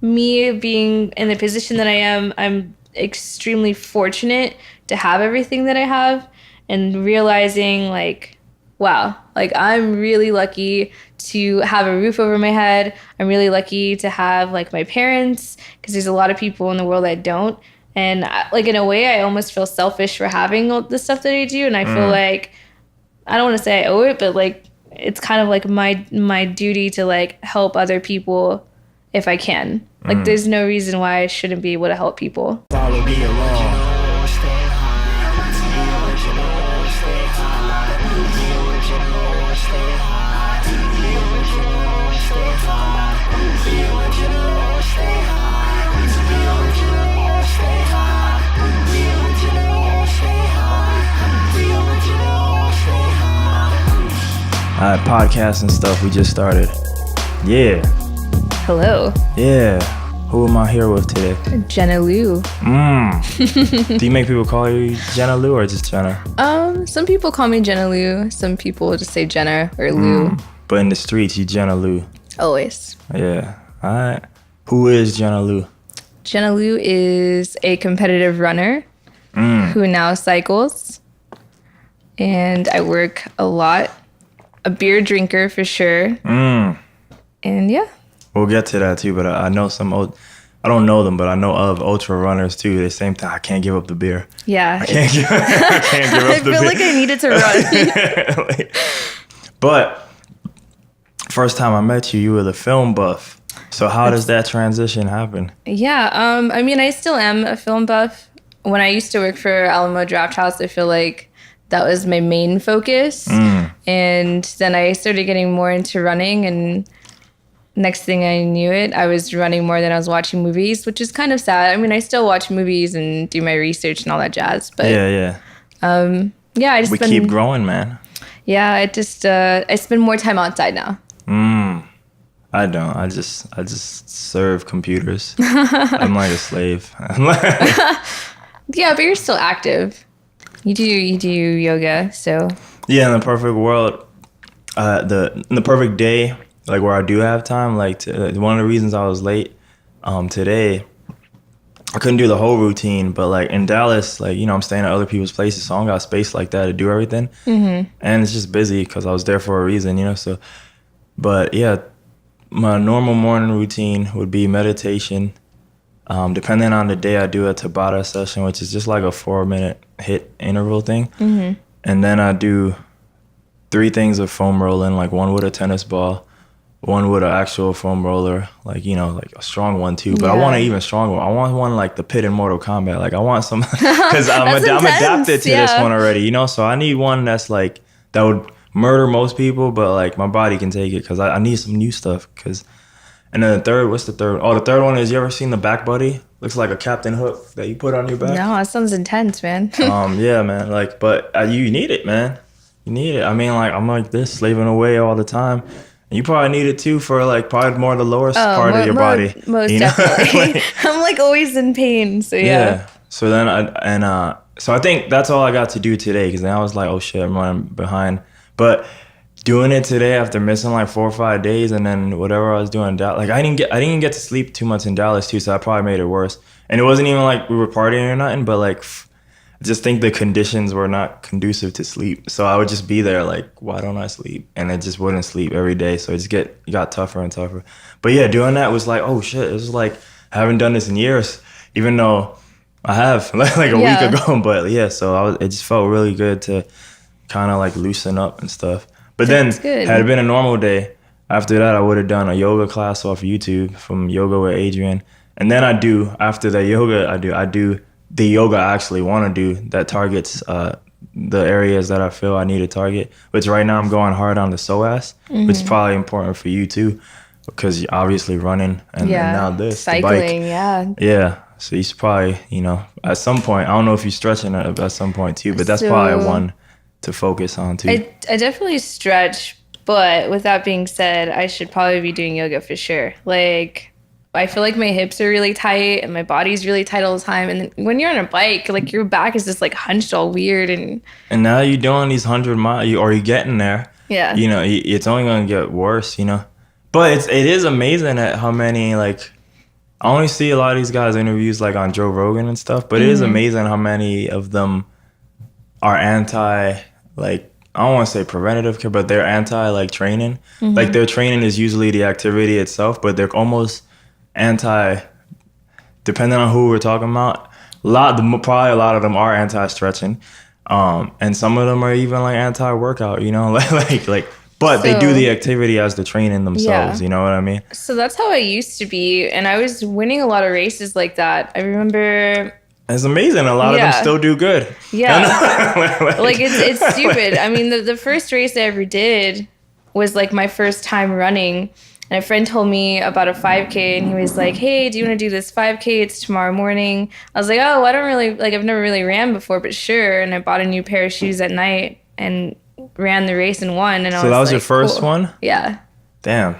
me being in the position that I am, I'm extremely fortunate to have everything that I have, and realizing like, wow, like I'm really lucky to have a roof over my head. I'm really lucky to have like my parents, because there's a lot of people in the world that don't. And like in a way, I almost feel selfish for having all the stuff that I do, and I feel like I don't want to say I owe it, but like it's kind of like my duty to like help other people if I can. Like there's no reason why I shouldn't be able to help people. Follow me along. Podcast and stuff we just started. Yeah. Hello. Yeah. Who am I here with today? Jenna Lou. Do you make people call you Jenna Lou or just Jenna? Some people call me Jenna Lou. Some people just say Jenna or Lou. But in the streets, you Jenna Lou. Always. Yeah. All right. Who is Jenna Lou? Jenna Lou is a competitive runner who now cycles. And I work a lot. A beer drinker for sure. And yeah. We'll get to that too, but I know I don't know them, but I know of ultra runners too. The same time, I can't give up the beer. Yeah. I can't give up the beer. I feel like I needed to run. But first time I met you, you were the film buff. So how does that transition happen? Yeah. I mean, I still am a film buff. When I used to work for Alamo Draft House, I feel like that was my main focus. And then I started getting more into running, and next thing I knew it, I was running more than I was watching movies, which is kind of sad. I mean, I still watch movies and do my research and all that jazz, but yeah, I just keep growing, man. Yeah, I spend more time outside now. I don't. I just serve computers. I'm like a slave. Yeah, but you're still active. You do yoga, so. Yeah, in the perfect world, in the perfect day, like where I do have time, like one of the reasons I was late today, I couldn't do the whole routine, but like in Dallas, like, I'm staying at other people's places, so I don't got space like that to do everything. And it's just busy because I was there for a reason, so. But yeah, my normal morning routine would be meditation. Depending on the day, I do a Tabata session, which is just like a 4-minute hit interval thing. And then I do 3 things of foam rolling, like one with a tennis ball, one with an actual foam roller, like, like a strong one too. But I want an even stronger one. I want one like the pit in Mortal Kombat. Like I want some, because I'm adapted to this one already, So I need one that's like, that would murder most people, but like my body can take it, because I need some new stuff. And then the third, what's the third? Oh, the third one is, you ever seen the back buddy? Looks like a Captain Hook that you put on your back. No, that sounds intense, man. Yeah, man. Like, but you need it, man. You need it. I mean, like, I'm like this, slaving away all the time. And you probably need it too for like probably more the lower part of your body. Most definitely. Like, I'm like always in pain, so yeah. So then so I think that's all I got to do today, because then I was like, oh shit, I'm running behind. But doing it today after missing like 4 or 5 days, and then whatever I was doing in Dallas, like I didn't even get to sleep too much in Dallas too, so that probably made it worse. And it wasn't even like we were partying or nothing, but like I just think the conditions were not conducive to sleep. So I would just be there like, why don't I sleep? And I just wouldn't sleep every day, so it got tougher and tougher. But yeah, doing that was like, oh shit, it was like I haven't done this in years, even though I have like a week ago. But yeah, so it just felt really good to kind of like loosen up and stuff. But That's then, good. had it been a normal day, after that, I would have done a yoga class off YouTube from Yoga with Adrian. And then after the yoga, I do the yoga I actually want to do that targets the areas that I feel I need to target. Which right now I'm going hard on the psoas, which is probably important for you too, because you're obviously running and now this, cycling, the bike. Yeah. So you should probably, at some point, I don't know if you're stretching it at some point too, but that's probably one to focus on too. I definitely stretch, but with that being said, I should probably be doing yoga for sure. Like, I feel like my hips are really tight and my body's really tight all the time. And then when you're on a bike, like your back is just like hunched all weird. And now you're doing these 100 miles, or you're getting there. Yeah. It's only going to get worse, But it is amazing at how many like I only see a lot of these guys interviews like on Joe Rogan and stuff, but it is amazing how many of them are anti, like, I don't want to say preventative care, but they're anti like training. Like their training is usually the activity itself, but they're almost anti, depending on who we're talking about. Probably a lot of them are anti stretching, and some of them are even like anti workout. You know, but they do the activity as the training themselves. Yeah. You know what I mean? So that's how I used to be, and I was winning a lot of races like that. I remember. It's amazing. A lot of them still do good. Yeah. Like it's stupid. I mean, the first race I ever did was like my first time running. And a friend told me about a 5K and he was like, hey, do you want to do this 5K? It's tomorrow morning. I was like, oh, I don't really, like, I've never really ran before, but sure. And I bought a new pair of shoes at night and ran the race and won. And so that was like, your first one? Yeah. Damn.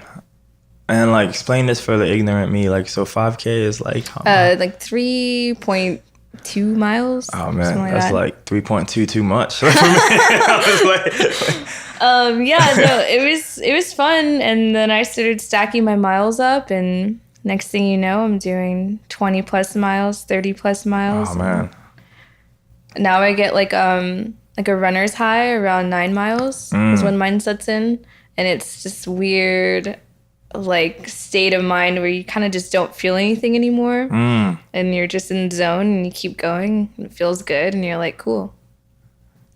And like, explain this for the ignorant me. Like, so 5K is like? Like 3.2 miles. Oh man, that's like 3.2 too much for me. Yeah, no, it was fun, and then I started stacking my miles up, and next thing you know, I'm doing 20 plus miles, 30 plus miles. Oh man. Now I get like a runner's high around 9 miles is when mine sets in, and it's just weird like state of mind where you kind of just don't feel anything anymore and you're just in the zone and you keep going and it feels good and you're like, cool.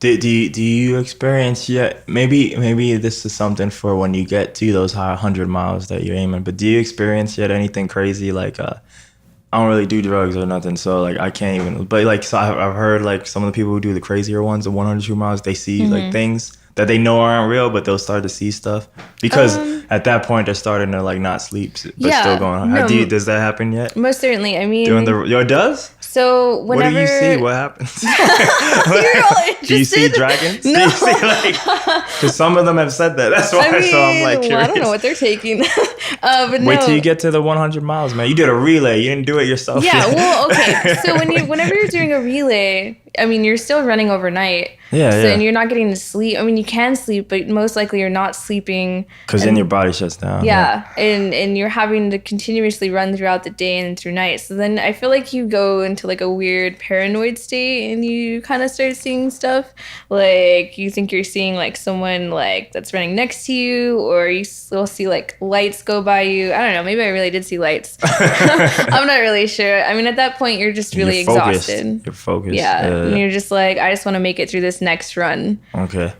Do you experience yet, maybe this is something for when you get to those high 100 miles that you're aiming, but do you experience yet anything crazy? Like I don't really do drugs or nothing, so like I can't even, but like, so I've heard like some of the people who do the crazier ones, the 102 miles, they see like things that they know aren't real, but they'll start to see stuff because at that point they're starting to like not sleep, but still going. No, does that happen yet? Most certainly. I mean, it does. So whenever, what do you see? What happens? You're all interested? Do you see dragons? No. Do you see like? Because some of them have said that. That's why. So I'm like curious. Well, I don't know what they're taking. But wait till you get to the 100 miles, man. You did a relay. You didn't do it yourself. Yeah. Well, okay. So whenever you're doing a relay, I mean, you're still running overnight. Yeah, And you're not getting to sleep. I mean, you can sleep, but most likely you're not sleeping. Because then your body shuts down. Yeah. And you're having to continuously run throughout the day and through night. So then I feel like you go into like a weird paranoid state and you kind of start seeing stuff. Like you think you're seeing like someone like that's running next to you, or you will see like lights go by you. I don't know. Maybe I really did see lights. I'm not really sure. I mean, at that point, you're just really exhausted. You're focused. Yeah. And you're just like, I just want to make it through this next run. Okay.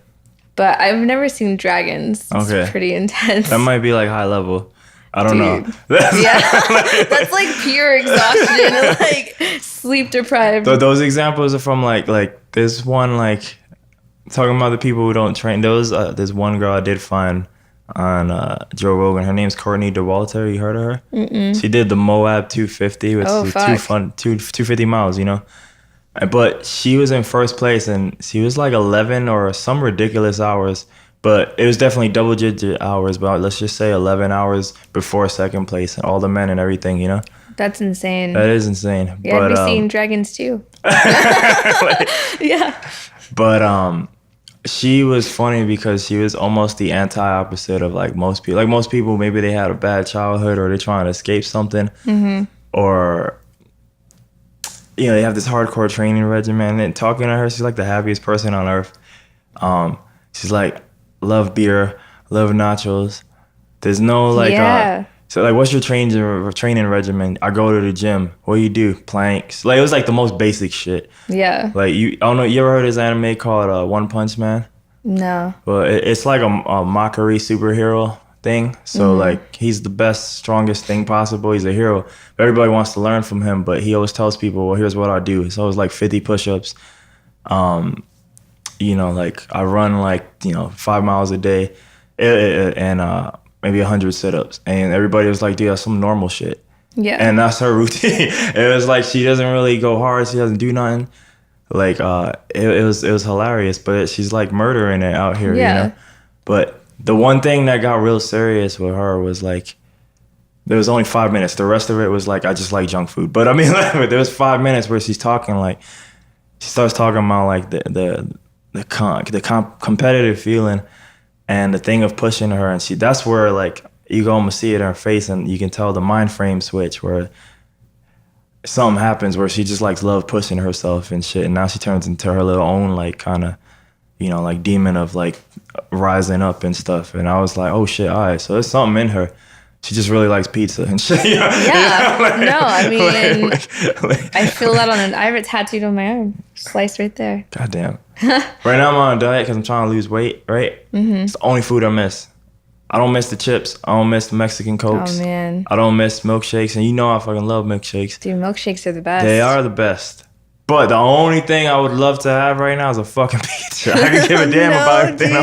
But I've never seen dragons. It's pretty intense. That might be like high level. I don't know. That's like pure exhaustion and like sleep deprived. Those examples are from like there's one like talking about the people who don't train. There's one girl I did find on Joe Rogan. Her name's Courtney DeWalter. You heard of her? Mm-mm. She did the Moab 250, which is 250 miles, you know. But she was in first place and she was like 11 or some ridiculous hours. But it was definitely double digit hours, but let's just say 11 hours before second place and all the men and everything, you know? That's insane. That is insane. Yeah, I'd be seeing dragons too. Yeah. But she was funny because she was almost the anti-opposite of like most people. Like most people, maybe they had a bad childhood or they're trying to escape something. Mm-hmm. Or, you know, they have this hardcore training regimen. And talking to her, she's like the happiest person on earth. She's like, love beer, love nachos. There's no like, so like, what's your training regimen? I go to the gym. What do you do? Planks. Like it was like the most basic shit. Yeah. Like I don't know. You ever heard of this anime called One Punch Man? No. Well, it's like a mockery superhero thing. So like he's the best, strongest thing possible. He's a hero. But everybody wants to learn from him. But he always tells people, well, here's what I do. It's always like 50 push-ups. You know, like I run like, you know, 5 miles a day and maybe 100 sit-ups. And everybody was like, dude, that's some normal shit. Yeah. And that's her routine. It was like she doesn't really go hard. She doesn't do nothing. Like it was hilarious, but she's like murdering it out here, you know? But the one thing that got real serious with her was like, there was only 5 minutes. The rest of it was like, I just like junk food. But I mean, there was 5 minutes where she's talking like, she starts talking about like the competitive feeling and the thing of pushing her, and that's where like you can almost see it in her face, and you can tell the mind frame switch where something happens where she just like love pushing herself and shit, and now she turns into her little own like kind of, you know, like demon of like rising up and stuff. And I was like, oh shit, all right, so there's something in her. She just really likes pizza and shit. You know? Yeah. Like, no, I mean, like, I feel that I have it tattooed on my arm, sliced right there. goddamn. Right now I'm on a diet because I'm trying to lose weight. Right. It's the only food I miss. I don't miss the chips. I don't miss the Mexican Cokes. Oh man. I don't miss milkshakes, and you know I fucking love milkshakes. Dude, milkshakes are the best. They are the best. But the only thing I would love to have right now is a fucking pizza. I could give a damn about everything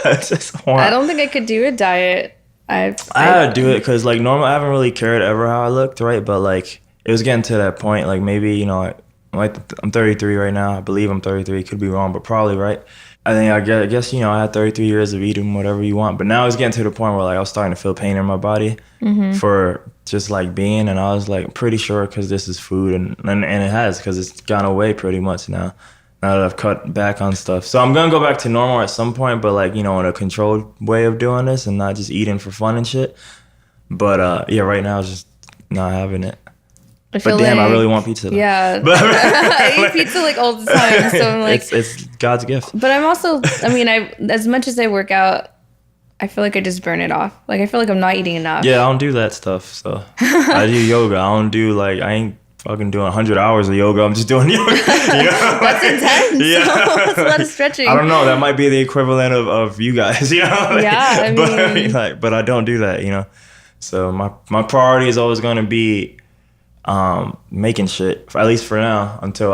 else. I don't think I could do a diet. I had to do it because like normal, I haven't really cared ever how I looked, right? But like it was getting to that point, like maybe, you know, I'm 33 right now. I believe I'm 33. Could be wrong, but probably right. I guess, you know, I had 33 years of eating whatever you want. But now it's getting to the point where like I was starting to feel pain in my body for just like being. And I was like pretty sure because this is food. And it has, because it's gone away pretty much now that I've cut back on stuff. So I'm going to go back to normal at some point, but like, you know, in a controlled way of doing this and not just eating for fun and shit. But yeah, right now it's just not having it. But damn, I really want pizza though. Yeah. I eat pizza like all the time. So I'm like, it's God's gift. But I'm also, I mean, as much as I work out, I feel like I just burn it off. Like I feel like I'm not eating enough. Yeah, I don't do that stuff. So I do yoga. I don't do like, I ain't fucking doing 100 hours of yoga. I'm just doing yoga. You know? That's intense. Yeah. That's a lot of stretching. I don't know. That might be the equivalent of you guys, you know? Like, yeah, I mean, but I don't do that, you know? So my priority is always going to be making shit, at least for now, until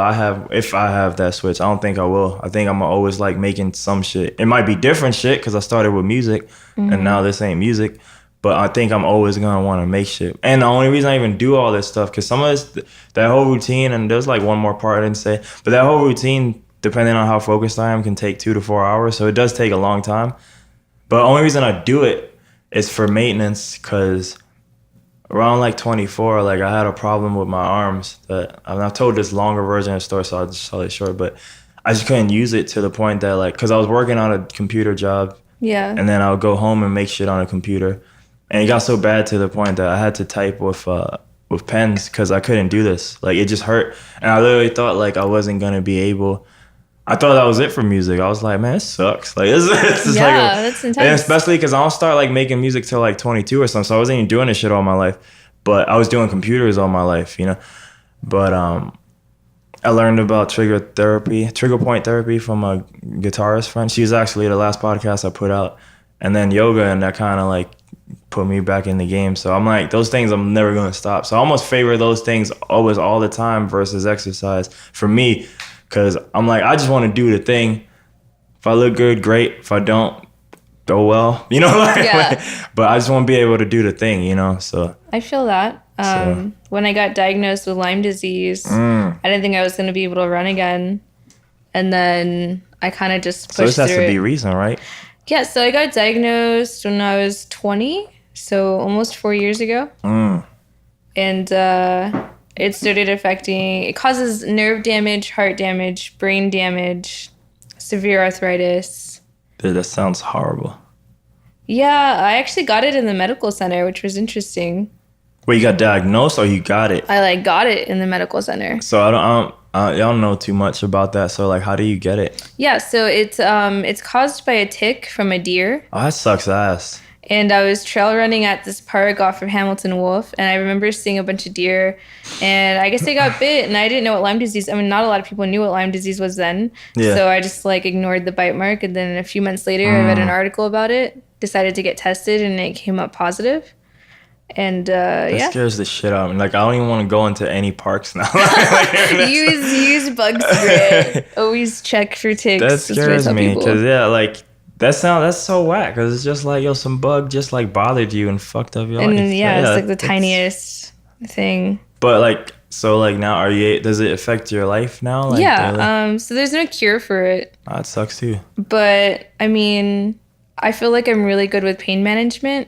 if I have that switch. I don't think I will. I think I'm always like making some shit. It might be different shit because I started with music and now this ain't music, but I think I'm always gonna want to make shit. And the only reason I even do all this stuff, because some of this, that whole routine, and there's like one more part I didn't say, but that whole routine, depending on how focused I am, can take 2 to 4 hours, so it does take a long time. But the only reason I do it is for maintenance, because around like 24, like I had a problem with my arms that, I mean, I've told this longer version of the story, so I'll just tell it short, but I just couldn't use it to the point that like, cause I was working on a computer job. Yeah. And then I would go home and make shit on a computer. And it got so bad to the point that I had to type with pens cause I couldn't do this. Like it just hurt. And I literally thought like I wasn't gonna be able, I thought that was it for music. I was like, man, it sucks. Like, it's just that's intense. And especially because I don't start like making music till like 22 or something. So I wasn't even doing this shit all my life. But I was doing computers all my life, you know. But I learned about trigger point therapy from a guitarist friend. She was actually the last podcast I put out. And then yoga, and that kind of like put me back in the game. So I'm like, those things I'm never going to stop. So I almost favor those things always all the time versus exercise for me. Because I'm like, I just want to do the thing. If I look good, great. If I don't, oh well. You know? But I just want to be able to do the thing, you know? So I feel that. When I got diagnosed with Lyme disease, I didn't think I was going to be able to run again. And then I kind of just pushed through it. So this has to be reason, right? Yeah, so I got diagnosed when I was 20. So almost 4 years ago. And it started affecting, it causes nerve damage, heart damage, brain damage, severe arthritis. Dude, that sounds horrible. Yeah, I actually got it in the medical center, which was interesting. Wait, you got diagnosed or you got it? I like got it in the medical center. So I don't know too much about that. So like, how do you get it? Yeah, so it's caused by a tick from a deer. Oh, that sucks ass. And I was trail running at this park off of Hamilton Wolf, and I remember seeing a bunch of deer, and I guess they got bit, and I didn't know what Lyme disease, I mean, not a lot of people knew what Lyme disease was then, so I just, like, ignored the bite mark, and then a few months later, I read an article about it, decided to get tested, and it came up positive, and, That scares the shit out of me. Like, I don't even want to go into any parks now. Use bug spray. Always check for ticks. That scares me, because, yeah, like, that's so whack, because it's just like, yo, some bug just like bothered you and fucked up your life. And yeah, it's like the tiniest thing. But like, so like now, does it affect your life now? Like, yeah, so there's no cure for it. Oh, it sucks too. But I mean, I feel like I'm really good with pain management,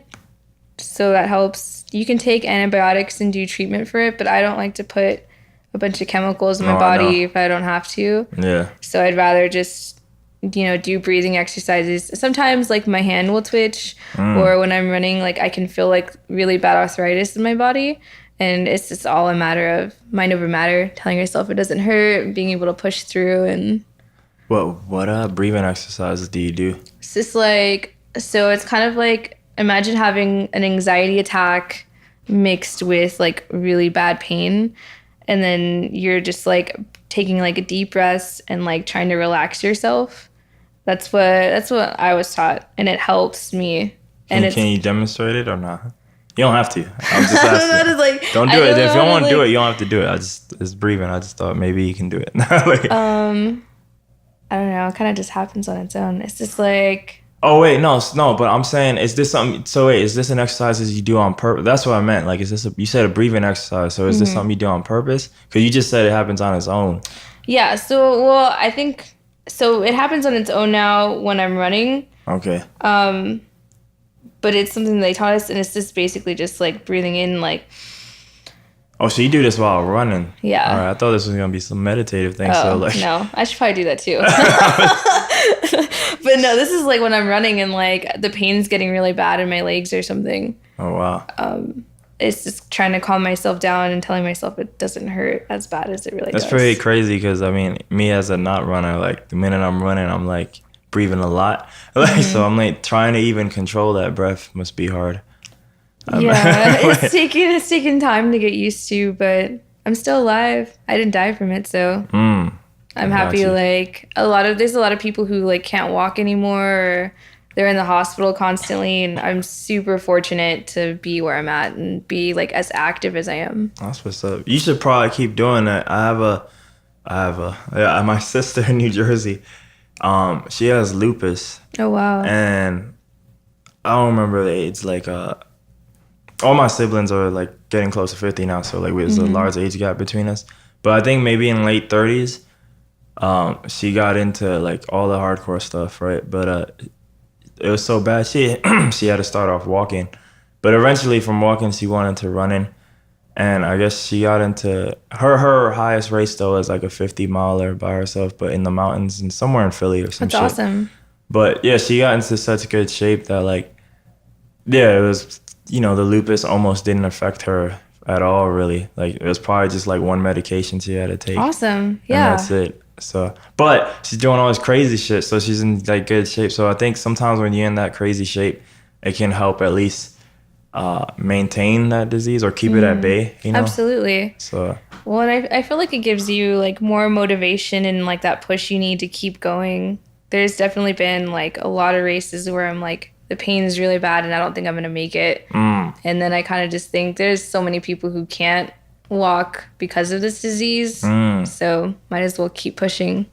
so that helps. You can take antibiotics and do treatment for it, but I don't like to put a bunch of chemicals in my body if I don't have to. Yeah. So I'd rather just do breathing exercises. Sometimes like my hand will twitch, or when I'm running, like I can feel like really bad arthritis in my body. And it's just all a matter of mind over matter, telling yourself it doesn't hurt, being able to push through. And what breathing exercises do you do? it's just like, so it's kind of like, imagine having an anxiety attack mixed with like really bad pain. And then you're just like taking like a deep breath and like trying to relax yourself. That's what I was taught, and it helps me. And Can you demonstrate it or not? You don't have to. I'm just I don't know how asking. to, like, Don't I do it. don't If know you don't how want to to, do it, like, you don't have to do it. It's breathing. I just thought maybe you can do it. Like, I don't know. It kind of just happens on its own. It's just like, oh wait, no. But I'm saying, is this something? So wait, is this an exercise you do on purpose? That's what I meant. Like, is this? You said a breathing exercise. So is this something you do on purpose? Because you just said it happens on its own. yeah. So, well, I think so. It happens on its own now when I'm running. Okay. But it's something they taught us, and it's just basically just like breathing in, like, Oh, so you do this while running? yeah. All right. I thought this was gonna be some meditative thing. Oh, So like, no, I should probably do that too. But no, this is like when I'm running and like the pain's getting really bad in my legs or something. oh wow. It's just trying to calm myself down and telling myself it doesn't hurt as bad as it really That's does. pretty crazy because I mean, me as a not runner, like the minute I'm running, I'm like breathing a lot. Like so, I'm like trying to even control that breath must be hard. Yeah, it's taking time to get used to, but I'm still alive. I didn't die from it, so I'm happy. Gotcha. Like there's a lot of people who like can't walk anymore, or they're in the hospital constantly, and I'm super fortunate to be where I'm at and be like as active as I am. That's what's up. You should probably keep doing that. My sister in New Jersey. She has lupus, Oh wow. and I don't remember the age. Like, all my siblings are like getting close to 50 now, so like there's a large age gap between us. But I think maybe in late 30s, she got into like all the hardcore stuff, right? But it was so bad she she had to start off walking, but eventually from walking she went into running, and I guess she got into her highest race though is like a 50 miler by herself, but in the mountains and somewhere in Philly or some That's shit. awesome. But yeah, she got into such good shape that like, yeah, it was, the lupus almost didn't affect her at all, really. Like it was probably just like one medication she had to take. Awesome. Yeah. And that's it. So, but she's doing all this crazy shit, so she's in like good shape. So I think sometimes when you're in that crazy shape, it can help at least maintain that disease or keep it at bay, Absolutely. So, Well, and I feel like it gives you like more motivation and like that push you need to keep going. There's definitely been like a lot of races where I'm like, the pain is really bad and I don't think I'm going to make it. And then I kind of just think there's so many people who can't walk because of this disease. So might as well keep pushing.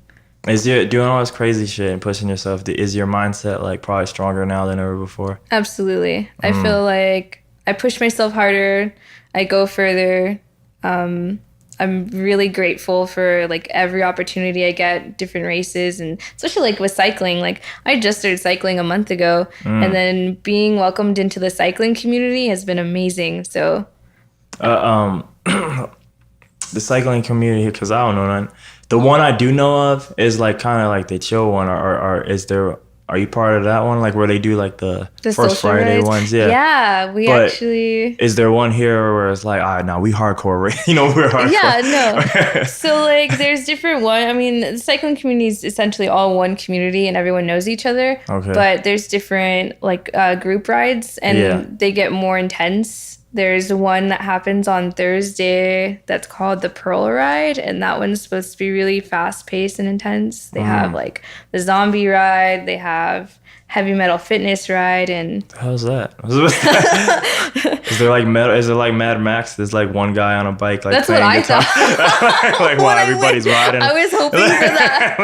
is you doing all this crazy shit and pushing yourself, is your mindset like probably stronger now than ever before? Absolutely. I feel like I push myself harder. I go further. I'm really grateful for like every opportunity I get, different races, and especially like with cycling. Like I just started cycling a month ago, and then being welcomed into the cycling community has been amazing. So, the cycling community, because I don't know none. The one I do know of is like kind of like the chill one, or are you part of that one? Like where they do like the First social Friday rides? ones? Yeah. Yeah, we But actually. is there one here where it's like, nah, we hardcore, right? We're hardcore. Yeah, no. So like there's different one. I mean, the cycling community is essentially all one community and everyone knows each other. Okay. But there's different like group rides and they get more intense. There's one that happens on Thursday that's called the Pearl Ride, and that one's supposed to be really fast paced and intense. They have like the zombie ride, they have heavy metal fitness ride, and How's that? Is there like metal? Is it like Mad Max? There's like one guy on a bike, like that's what playing I guitar. thought. Like while When I everybody's went, riding. I was hoping for that.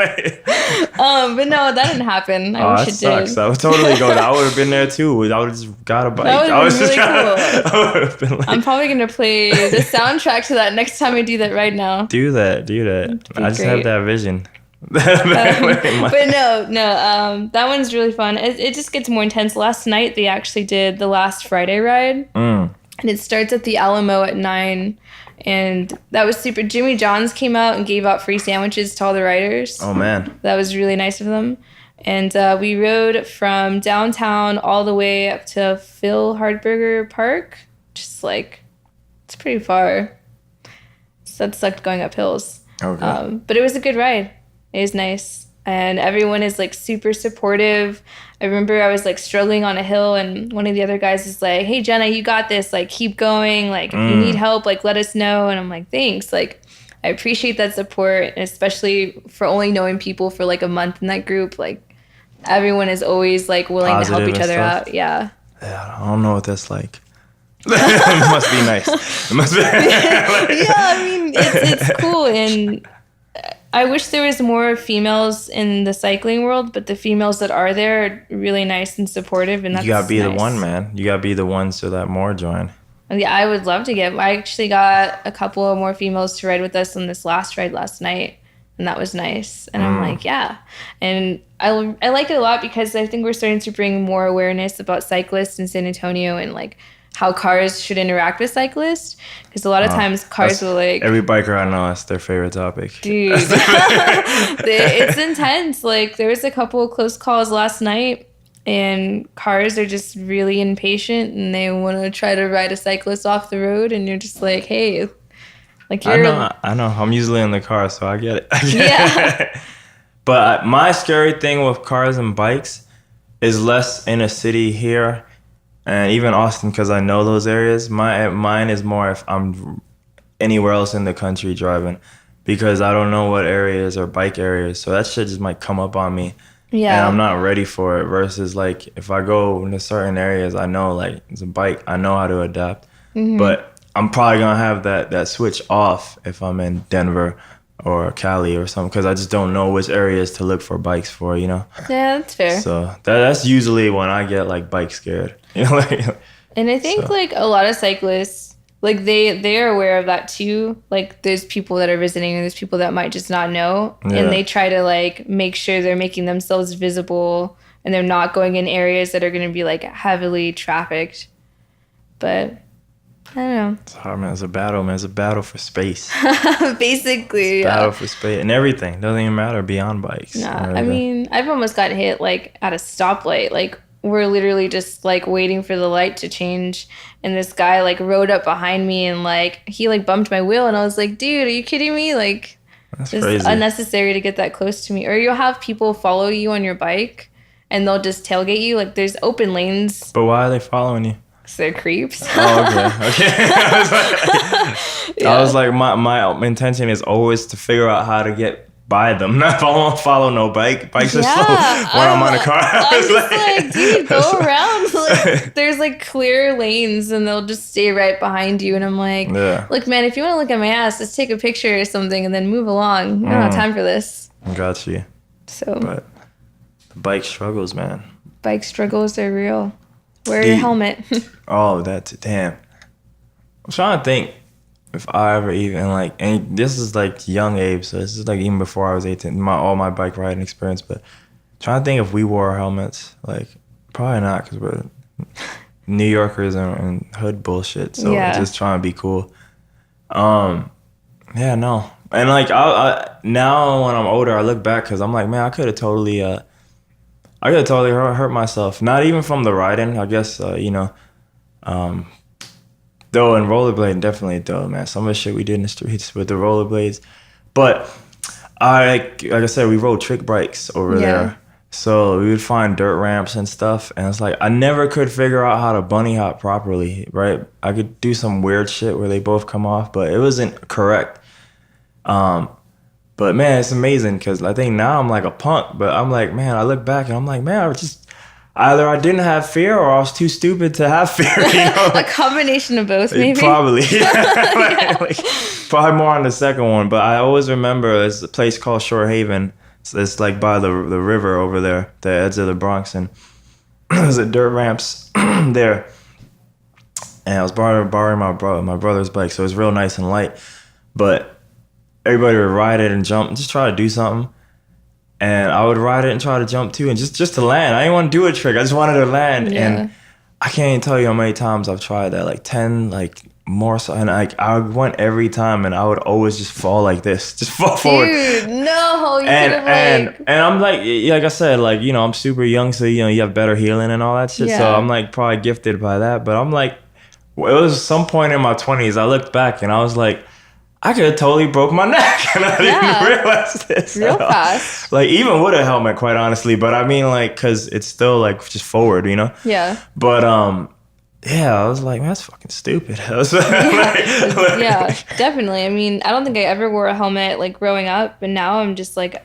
But no, that didn't happen. I wish that it sucks. did. I would totally go. I would have been there too. I would have just got a bike. That I was would've been just really cool. I would have been like, I'm probably gonna play the soundtrack to that next time I do that right now. do that. be I just have great. that vision. But no, that one's really fun. It just gets more intense. Last night they actually did the last Friday ride, and it starts at the Alamo at 9, And that was super. Jimmy John's came out and gave out free sandwiches to all the riders. Oh man. That was really nice of them. And we rode from downtown all the way up to Phil Hardberger Park. Just like, it's pretty far. So that sucked going up hills. Okay. But it was a good ride. It was nice. And everyone is like super supportive. I remember I was like struggling on a hill and one of the other guys is like, hey, Jenna, you got this. Like, keep going. Like, if you need help, like, let us know. And I'm like, thanks. Like, I appreciate that support, and especially for only knowing people for like a month in that group. Like, everyone is always like willing to help each other out. Yeah. Yeah, I don't know what that's like. It must be nice. It must be. Yeah, I mean, it's cool. And I wish there was more females in the cycling world, but the females that are there are really nice and supportive. And that's You gotta be nice. the one, man. You gotta be the one so that more join. Yeah, I would love to get. I actually got a couple of more females to ride with us on this last ride last night, and that was nice. And I'm like, yeah. And I like it a lot because I think we're starting to bring more awareness about cyclists in San Antonio and like how cars should interact with cyclists. Because a lot of times cars will like... Every biker I know, that's their favorite topic. Dude, it's intense. Like, there was a couple of close calls last night, and cars are just really impatient, and they want to try to ride a cyclist off the road, and you're just like, hey, like you're... I know. I'm usually in the car, so I get it. Yeah. But my scary thing with cars and bikes is less in a city here, and even Austin, because I know those areas. Mine is more if I'm anywhere else in the country driving, because I don't know what areas are bike areas, so that shit just might come up on me. Yeah. And I'm not ready for it. Versus like if I go into certain areas, I know like it's a bike, I know how to adapt. But I'm probably gonna have that switch off if I'm in Denver or Cali or something, because I just don't know which areas to look for bikes for, you know. Yeah, that's fair. So that's usually when I get like bike scared, you know. And I think like a lot of cyclists, like they're aware of that too. Like there's people that are visiting and there's people that might just not know, and they try to like make sure they're making themselves visible and they're not going in areas that are going to be like heavily trafficked. But I don't know. It's hard, man. It's a battle, man. It's a battle for space. Basically, Battle for space and everything. Doesn't even matter beyond bikes. Nah, I mean, I've almost got hit like at a stoplight. Like we're literally just like waiting for the light to change, and this guy like rode up behind me and like he like bumped my wheel, and I was like, dude, are you kidding me? Like, That's it's crazy. unnecessary to get that close to me. Or you'll have people follow you on your bike, and they'll just tailgate you. Like there's open lanes. But why are they following you? 'Cause they're creeps. Oh, okay. I was like, my intention is always to figure out how to get by them. Not follow no bike. Bikes are slow when I'm on a car. I'm just like, dude, go around. Like, there's like clear lanes, and they'll just stay right behind you. And I'm like, look, man, if you want to look at my ass, just take a picture or something, and then move along. We don't have time for this. Got you. So, But the bike struggles, man. bike struggles are real. Wear your helmet. Oh, that's damn. I'm trying to think if I ever even like, and this is like young Abe, so this is like even before I was 18, all my bike riding experience. But trying to think if we wore helmets, like probably not, because we're New Yorkers and hood bullshit. So just trying to be cool. Yeah, no, and like I now when I'm older, I look back because I'm like, man, I could have totally hurt myself. Not even from the riding, I guess, you know. Though in rollerblading, definitely though, man. Some of the shit we did in the streets with the rollerblades. But like I said, we rode trick bikes over there. So we would find dirt ramps and stuff. And it's like, I never could figure out how to bunny hop properly, right? I could do some weird shit where they both come off, but it wasn't correct. But man, it's amazing because I think now I'm like a punk, but I'm like, man, I look back and I'm like, man, either I didn't have fear or I was too stupid to have fear, you know? A combination of both, maybe? Probably. Like, probably more on the second one, but I always remember there's a place called Shore Haven. It's like by the river over there, the edge of the Bronx, and there's a dirt ramps there. And I was borrowing my brother's bike, so it was real nice and light. But everybody would ride it and jump, just try to do something. And I would ride it and try to jump too, and just to land. I didn't want to do a trick. I just wanted to land. Yeah. And I can't even tell you how many times I've tried that. Like 10, like more so, and like I went every time, and I would always just fall like this, just fall forward. Dude, no, you And could have and I'm like I said, like, you know, I'm super young, so, you know, you have better healing and all that shit. So Yeah. I'm like probably gifted by that. But I'm like, it was some point in my 20s. I looked back and I was like, I could have totally broke my neck, and I Yeah. didn't realize this. real at all. fast. Like, even with a helmet, quite honestly. But I mean, like, cause it's still like just forward, you know. Yeah. But yeah, I was like, man, that's fucking stupid. I was like, Yeah, definitely. I mean, I don't think I ever wore a helmet like growing up, and now I'm just like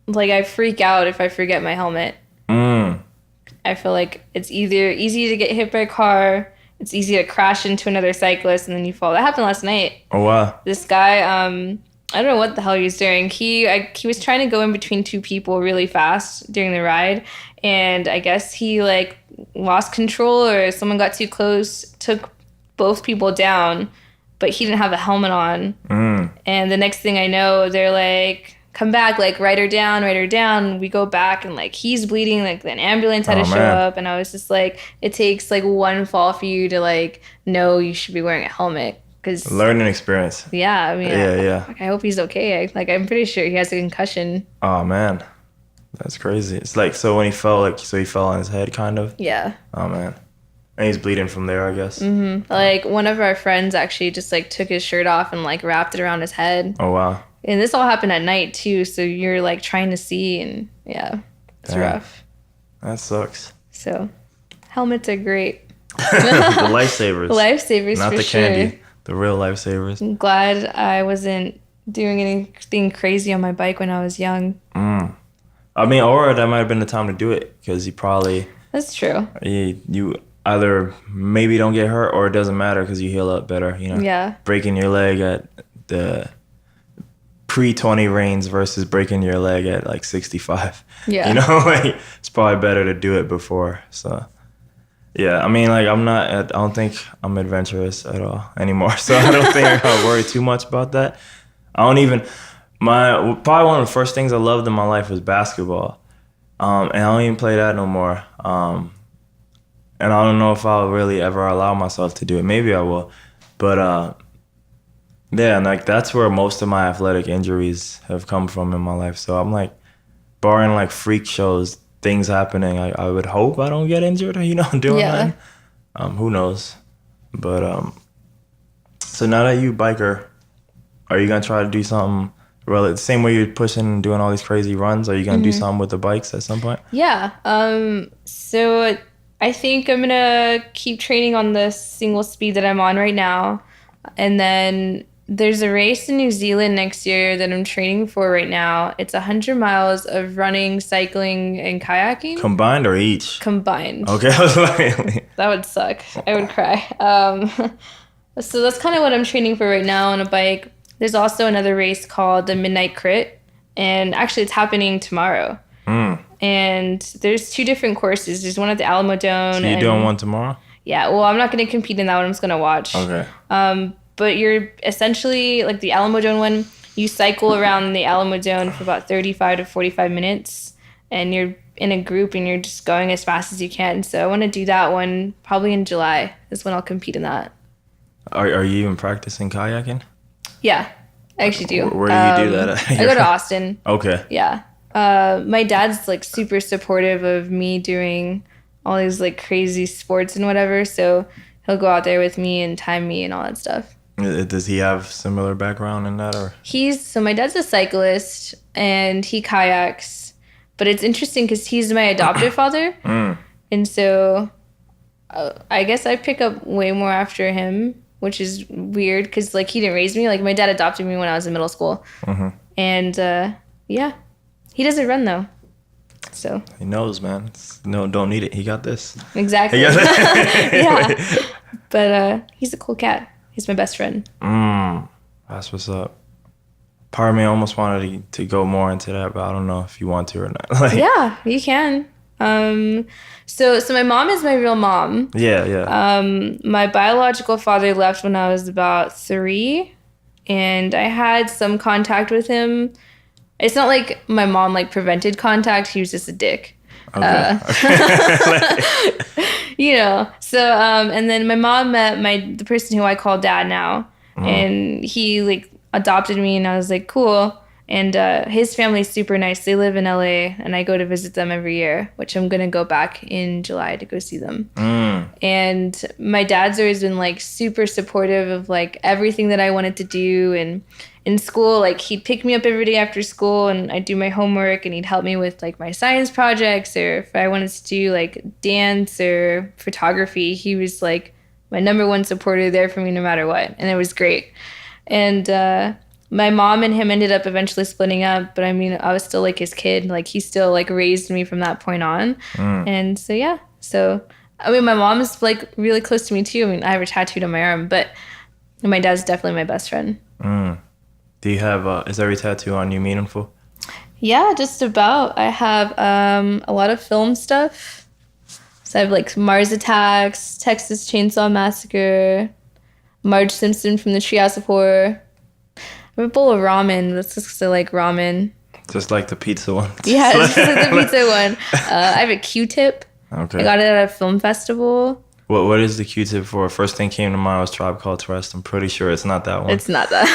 I freak out if I forget my helmet. I feel like it's either easy to get hit by a car, it's easy to crash into another cyclist, and then you fall. That happened last night. Oh wow. This guy, I don't know what the hell he was doing. He was trying to go in between two people really fast during the ride, and I guess he like lost control, or someone got too close, took both people down, but he didn't have a helmet on. And the next thing I know, they're like, come back, like, write her down. We go back, and like he's bleeding, like an ambulance had to show up, and I was just like, it takes like one fall for you to like know you should be wearing a helmet. Cause, learning experience. yeah, I mean, Yeah. I hope he's okay. I'm pretty sure he has a concussion. Oh man, that's crazy. It's like, so when he fell, like, so he fell on his head, kind of. Yeah. Oh man, and he's bleeding from there, I guess. Like one of our friends actually just like took his shirt off and like wrapped it around his head. Oh wow. And this all happened at night too, so you're like trying to see, and yeah, it's Damn. rough. That sucks. So helmets are great. The lifesavers. Lifesavers, Not for the sure. candy. The real lifesavers. I'm glad I wasn't doing anything crazy on my bike when I was young. I mean, or that might have been the time to do it, because That's true. you either maybe don't get hurt, or it doesn't matter because you heal up better. You know. Yeah. Breaking your leg at the pre-20 reigns versus breaking your leg at like 65. Yeah. You know, like, it's probably better to do it before. So yeah, I mean, like, I don't think I'm adventurous at all anymore. So I don't think I worry too much about that. I don't even, probably one of the first things I loved in my life was basketball. And I don't even play that no more. And I don't know if I'll really ever allow myself to do it. Maybe I will. But yeah, and like, that's where most of my athletic injuries have come from in my life. So I'm like, barring like freak shows, things happening, I would hope I don't get injured, you know, doing that. Who knows? But so now that you biker, are you gonna try to do something the same way you're pushing and doing all these crazy runs? Are you gonna do something with the bikes at some point? Yeah. So I think I'm gonna keep training on the single speed that I'm on right now, and then there's a race in New Zealand next year that I'm training for right now. It's 100 miles of running, cycling, and kayaking. Combined or each? Combined. Okay, I was like, That would suck. I would cry. So that's kind of what I'm training for right now on a bike. There's also another race called the Midnight Crit, and actually it's happening tomorrow. And there's two different courses. There's one at the Alamo Dome. so you're doing one tomorrow? Yeah, well, I'm not going to compete in that one. I'm just going to watch. Okay. But you're essentially, like the Alamo Dome one, you cycle around the Alamo Dome for about 35 to 45 minutes, and you're in a group and you're just going as fast as you can. So I want to do that one probably in July is when I'll compete in that. Are you even practicing kayaking? Yeah, I actually do. Where do you do that at? I go to Austin. Okay. Yeah. My dad's like super supportive of me doing all these like crazy sports and whatever. So he'll go out there with me and time me and all that stuff. Does he have similar background in that, or? So my dad's a cyclist and he kayaks, but it's interesting because he's my adoptive father. And so I guess I pick up way more after him, which is weird because like he didn't raise me. Like my dad adopted me when I was in middle school. And yeah, he doesn't run though. So He knows, man. No, don't need it. He got this. exactly. He got this. Yeah. But he's a cool cat. He's my best friend. That's what's up. Part of me almost wanted to go more into that, but I don't know if you want to or not. Like, Yeah, you can. So my mom is my real mom. yeah. My biological father left when I was about 3, and I had some contact with him. It's not like my mom like prevented contact. He was just a dick. Okay. You know, so and then my mom met the person who I call dad now, and he like adopted me, and I was like, cool. And his family's super nice. They live in LA, and I go to visit them every year, which I'm gonna go back in July to go see them. And my dad's always been like super supportive of like everything that I wanted to do. And in school, like he'd pick me up every day after school, and I'd do my homework, and he'd help me with like my science projects, or if I wanted to do like dance or photography, he was like my number one supporter there for me no matter what, and it was great. And my mom and him ended up eventually splitting up, but I mean, I was still like his kid. Like he still like raised me from that point on. And so yeah, so I mean, my mom is like really close to me too. I mean, I have her tattooed on my arm, but my dad's definitely my best friend. Do you have is every tattoo on you meaningful? Yeah, just about. I have a lot of film stuff. So I have like Mars Attacks, Texas Chainsaw Massacre, Marge Simpson from the Treehouse of Horror. I have a bowl of ramen. That's just because I like ramen. Just like the pizza one. Yeah, it's just like the pizza one. I have a Q-tip. Okay. I got it at a film festival. What is the Q-tip for? First thing came to mind was Tribe Called Quest. I'm pretty sure it's not that one. It's not that.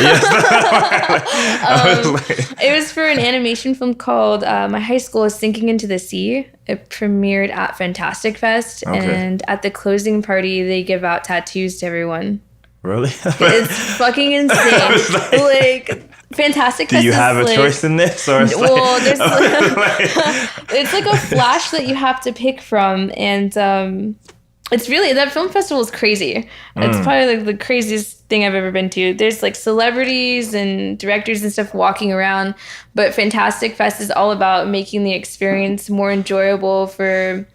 It was for an animation film called My High School is Sinking into the Sea. It premiered at Fantastic Fest, and at the closing party, they give out tattoos to everyone. Really? It's fucking insane. Like Fantastic Fest. Do you have a choice in this, or it's well, there's it's like a flash that you have to pick from, and it's really, that film festival is crazy. It's probably like the craziest thing I've ever been to. There's like celebrities and directors and stuff walking around, but Fantastic Fest is all about making the experience more enjoyable for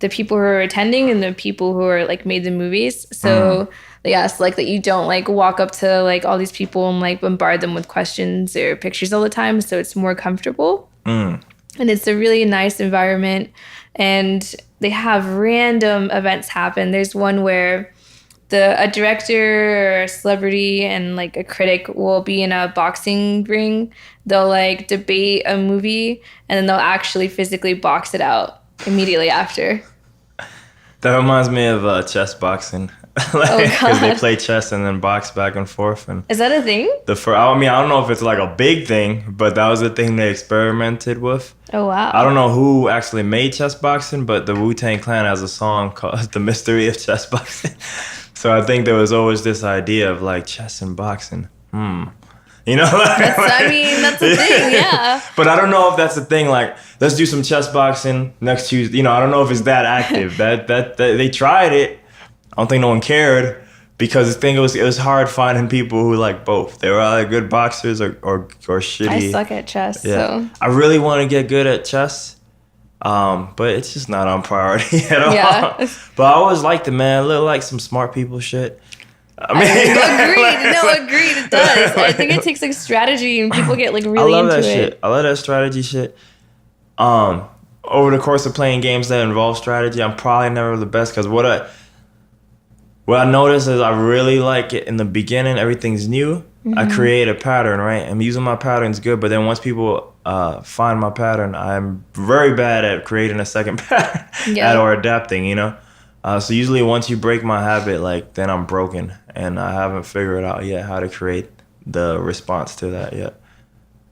the people who are attending and the people who are like made the movies. So yes, like that you don't like walk up to like all these people and like bombard them with questions or pictures all the time. So it's more comfortable. And it's a really nice environment. And they have random events happen. There's one where a director or a celebrity and like a critic will be in a boxing ring. They'll like debate a movie, and then they'll actually physically box it out immediately after. That reminds me of chess boxing. Because they play chess and then box back and forth. And is that a thing? I mean, I don't know if it's like a big thing, but that was the thing they experimented with. Oh, wow. I don't know who actually made chess boxing, but the Wu-Tang Clan has a song called The Mystery of Chess Boxing. So I think there was always this idea of like chess and boxing. You know? That's a thing, yeah. But I don't know if that's the thing. Like, let's do some chess boxing next Tuesday. You know, I don't know if it's that active. that they tried it. I don't think no one cared, because the thing it was hard finding people who like both. They were either good boxers or shitty. I suck at chess, so I really want to get good at chess, but it's just not on priority at all. Yeah. But I always liked it, man. It looked like some smart people shit. I mean, agreed. It does. I think it takes like strategy, and people get like really into it. Shit. I love that strategy shit. Over the course of playing games that involve strategy, I'm probably never the best, because what I noticed is I really like it in the beginning. Everything's new. I create a pattern, right? I'm using my patterns good, but then once people find my pattern, I'm very bad at creating a second pattern or adapting, you know? So usually once you break my habit, like, then I'm broken, and I haven't figured out yet how to create the response to that yet.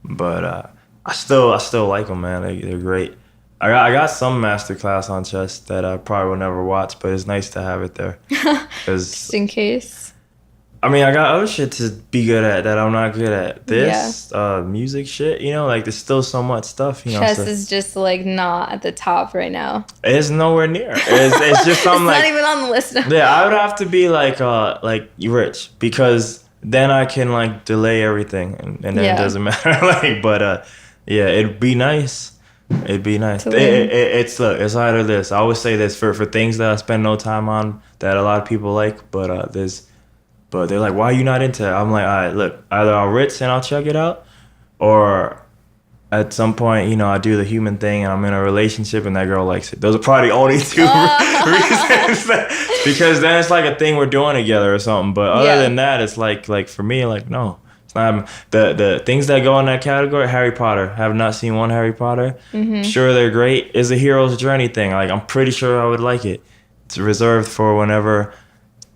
But I still like them, man. They're great. I got some masterclass on chess that I probably will never watch, but it's nice to have it there. Just in case. I mean, I got other shit to be good at that I'm not good at. This, music shit, you know, like there's still so much stuff, you know. Chess is just like not at the top right now. It's nowhere near. It's just something it's like. Not even on the list now. Yeah, I would have to be like rich, because then I can like delay everything, and then it doesn't matter. It'd be nice. It'd be nice. It's either this. I always say this for things that I spend no time on that a lot of people like, but they're like, why are you not into it? I'm like, all right, look, either I'll rich and I'll check it out, or at some point, you know, I do the human thing and I'm in a relationship and that girl likes it. Those are probably the only two reasons. Because then it's like a thing we're doing together or something. But other than that, it's like for me, like, no, it's The things that go in that category, Harry Potter. Have not seen one Harry Potter. Sure, they're great. Is a hero's journey thing. Like, I'm pretty sure I would like it. It's reserved for whenever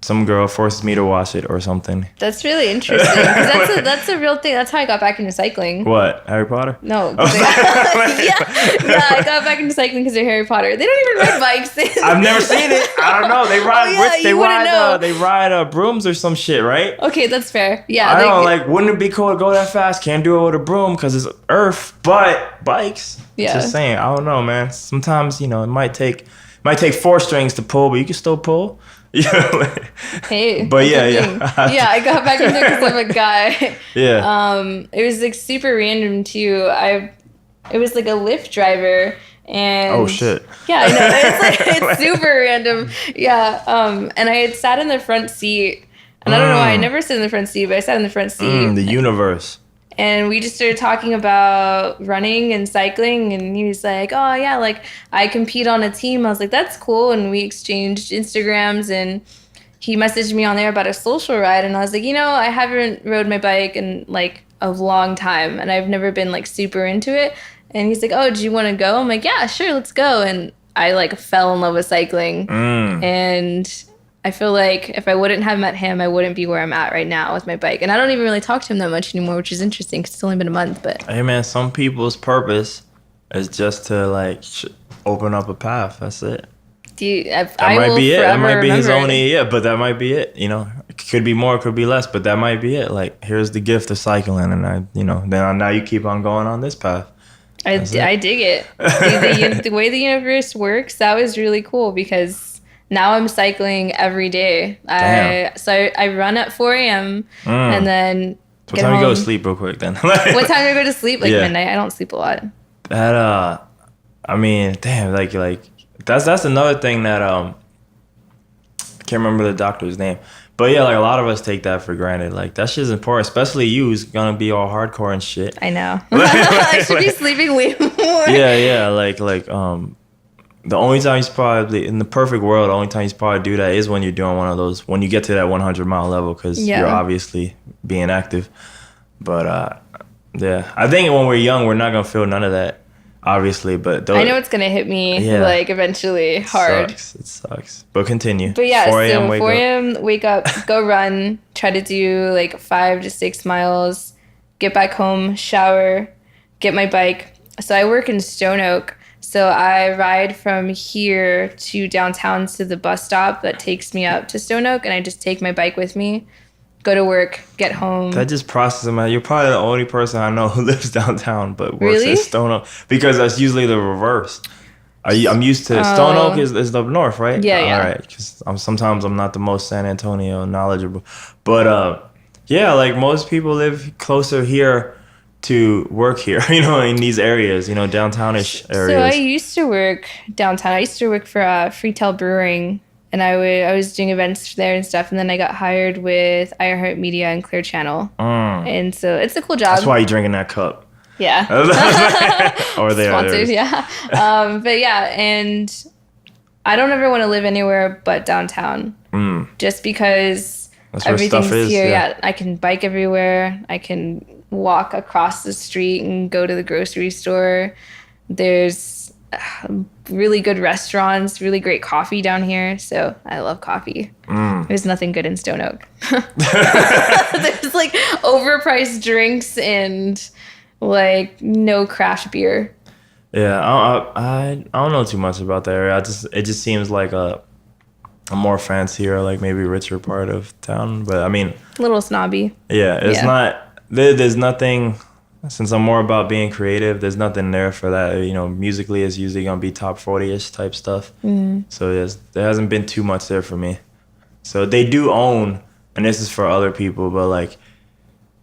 some girl forces me to watch it or something. That's really interesting. 'Cause that's a real thing. That's how I got back into cycling. What, Harry Potter? No. Yeah, I got back into cycling because of Harry Potter. They don't even ride bikes. I've never seen it. I don't know. They ride. They ride brooms or some shit, right? Okay, that's fair. Yeah. I don't know. Like, wouldn't it be cool to go that fast? Can't do it with a broom because it's earth, but bikes. Yeah. Just saying. I don't know, man. Sometimes it might take 4 strings to pull, but you can still pull. Yeah. Hey. But yeah. Yeah, I got back into it because of a guy. Yeah. It was like super random too. It was like a Lyft driver. And oh shit. Yeah, I know. It's super random. Yeah. And I had sat in the front seat, and I don't know why I never sit in the front seat, but I sat in the front seat. The universe. And we just started talking about running and cycling, and he was like, "Oh yeah, like I compete on a team." I was like, "That's cool." And we exchanged Instagrams, and he messaged me on there about a social ride, and I was like, I haven't rode my bike in like a long time, and I've never been like super into it. And he's like, "Oh, do you want to go?" I'm like, "Yeah, sure, let's go." And I like fell in love with cycling, and I feel like if I wouldn't have met him, I wouldn't be where I'm at right now with my bike. And I don't even really talk to him that much anymore, which is interesting because it's only been a month. But hey, man, some people's purpose is just to like open up a path. That's it. That might be it. That might be his only. it. Yeah, but that might be it. It could be more, it could be less, but that might be it. Like, here's the gift of cycling, and then now you keep on going on this path. I dig it. The way the universe works, that was really cool because now I'm cycling every day. I run at 4 a.m. And then what time you go to sleep real quick then? What time do I go to sleep? Like midnight. I don't sleep a lot. That I mean, damn, like that's another thing that I can't remember the doctor's name. But yeah, like a lot of us take that for granted. Like, that shit's important, especially you who's gonna be all hardcore and shit. I know. I should be sleeping way more. Yeah, like the only time you probably, in the perfect world, the only time you probably do that is when you're doing one of those, when you get to that 100-mile level, because you're obviously being active. But yeah, I think when we're young, we're not gonna feel none of that, obviously. But I know it's gonna hit me like eventually hard. It sucks. But continue. But yeah, 4 a.m. so 4 a.m. wake up, go run, try to do like 5 to 6 miles, get back home, shower, get my bike. So I work in Stone Oak. So I ride from here to downtown to the bus stop that takes me up to Stone Oak, and I just take my bike with me, go to work, get home. That just processes, man. You're probably the only person I know who lives downtown but works at Stone Oak, because that's usually the reverse. I'm used to Stone Oak is up north, right? Yeah. All right, because sometimes I'm not the most San Antonio knowledgeable, but yeah, like most people live closer here to work here, in these areas, downtownish areas. So I used to work downtown. I used to work for Freetail Brewing, and I was doing events there and stuff. And then I got hired with iHeartMedia and Clear Channel, and so it's a cool job. That's why you're drinking that cup. Yeah. Or they sponsored, yeah. But yeah, and I don't ever want to live anywhere but downtown, just because everything's here. Yeah, I can bike everywhere. I can walk across the street and go to the grocery store. There's really good restaurants, really great coffee down here. So I love coffee. There's nothing good in Stone Oak. There's like overpriced drinks and like no craft beer. Yeah, I don't know too much about that area. It just seems like a more fancier, like maybe richer part of town. But I mean, a little snobby. Yeah, it's not. There's nothing, since I'm more about being creative, there's nothing there for that. Musically, it's usually going to be top 40-ish type stuff. So there hasn't been too much there for me. So they do own, and this is for other people, but like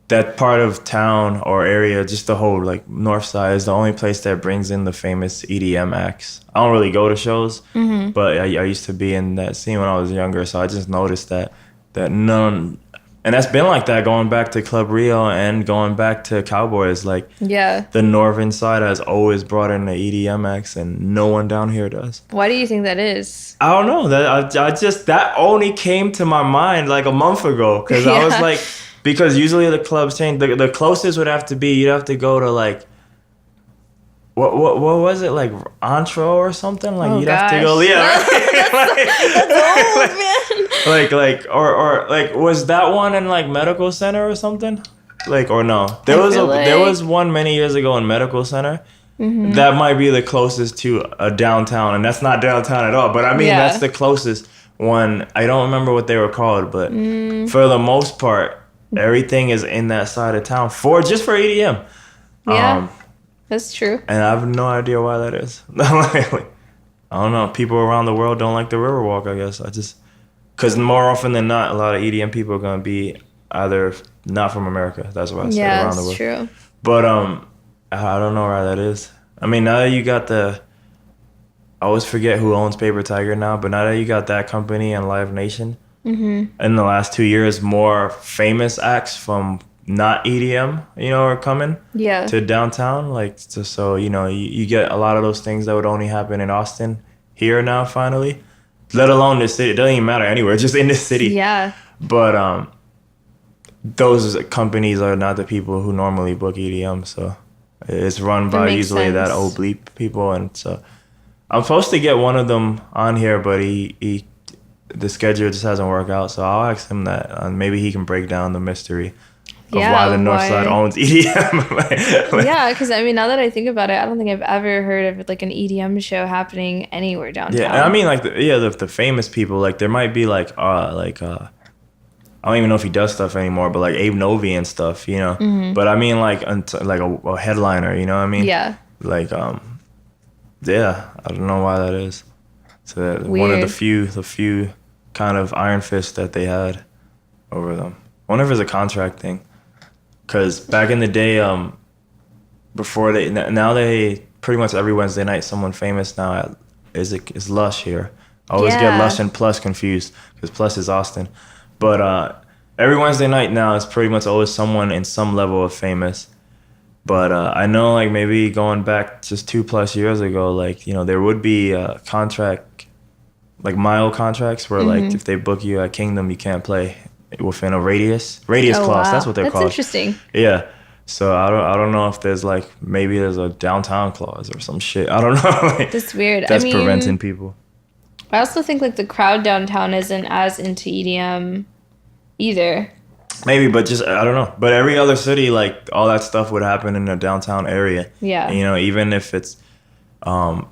that part of town or area, just the whole like north side, is the only place that brings in the famous EDM acts. I don't really go to shows, but I used to be in that scene when I was younger, so I just noticed that none. And that's been like that going back to Club Rio and going back to Cowboys. Like, the northern side has always brought in the EDM acts, and no one down here does. Why do you think that is? I don't know. That only came to my mind like a month ago, because I was like, because usually the clubs change. The closest would have to be you'd have to go to like what was it like Antro or something? Like Oh you'd have to go, gosh. yeah, right? That's old, man. Or like was that one in like Medical Center or something? Like or no? There was one many years ago in Medical Center. That might be the closest to a downtown, and that's not downtown at all. But I mean, Yeah. that's the closest one. I don't remember what they were called, but for the most part, everything is in that side of town for EDM. Yeah, that's true. And I have no idea why that is. Like, I don't know. People around the world don't like the Riverwalk, I guess. Because more often than not, a lot of EDM people are going to be either not from America. That's why I said Yeah, around the that's world. true. But I don't know why that is. I mean, now that you got I always forget who owns Paper Tiger now, but now that you got that company and Live Nation, in the last 2 years, more famous acts from not EDM, are coming Yeah. to downtown. Like, so you get a lot of those things that would only happen in Austin here now, finally. Let alone the city. It doesn't even matter anywhere, just in the city. Yeah. But those companies are not the people who normally book EDM, so it's run by makes usually that sense. old bleep people, and so I'm supposed to get one of them on here, but he the schedule just hasn't worked out, so I'll ask him that, and maybe he can break down the mystery of Yeah, why the North why- Side owns EDM. Yeah, because I mean, now that I think about it, I don't think I've ever heard of like an EDM show happening anywhere downtown. Yeah, and I mean like the famous people, like there might be I don't even know if he does stuff anymore, but like Abe Novi and stuff, But I mean like like a headliner, you know what I mean? Yeah. Like yeah, I don't know why that is. So one of Weird. the few kind of iron fists that they had over them. I wonder if it's a contract thing. Cause back in the day, before now they pretty much every Wednesday night someone famous now is Lush here. I always get Yeah. Lush and Plus confused because Plus is Austin, but every Wednesday night now it's pretty much always someone in some level of famous. But I know like maybe going back just 2+ years ago, like there would be a contract, like mile contracts where like if they book you at Kingdom, you can't play within a radius Oh, clause. wow. That's what they're That's called. interesting. Yeah. So I don't know if there's like maybe there's a downtown clause or some shit. I don't know. Like, That's weird. that's I mean, preventing people. I also think like the crowd downtown isn't as into EDM either. Maybe, but just I don't know. But every other city, like all that stuff would happen in the downtown area. Yeah. Even if it's, yeah,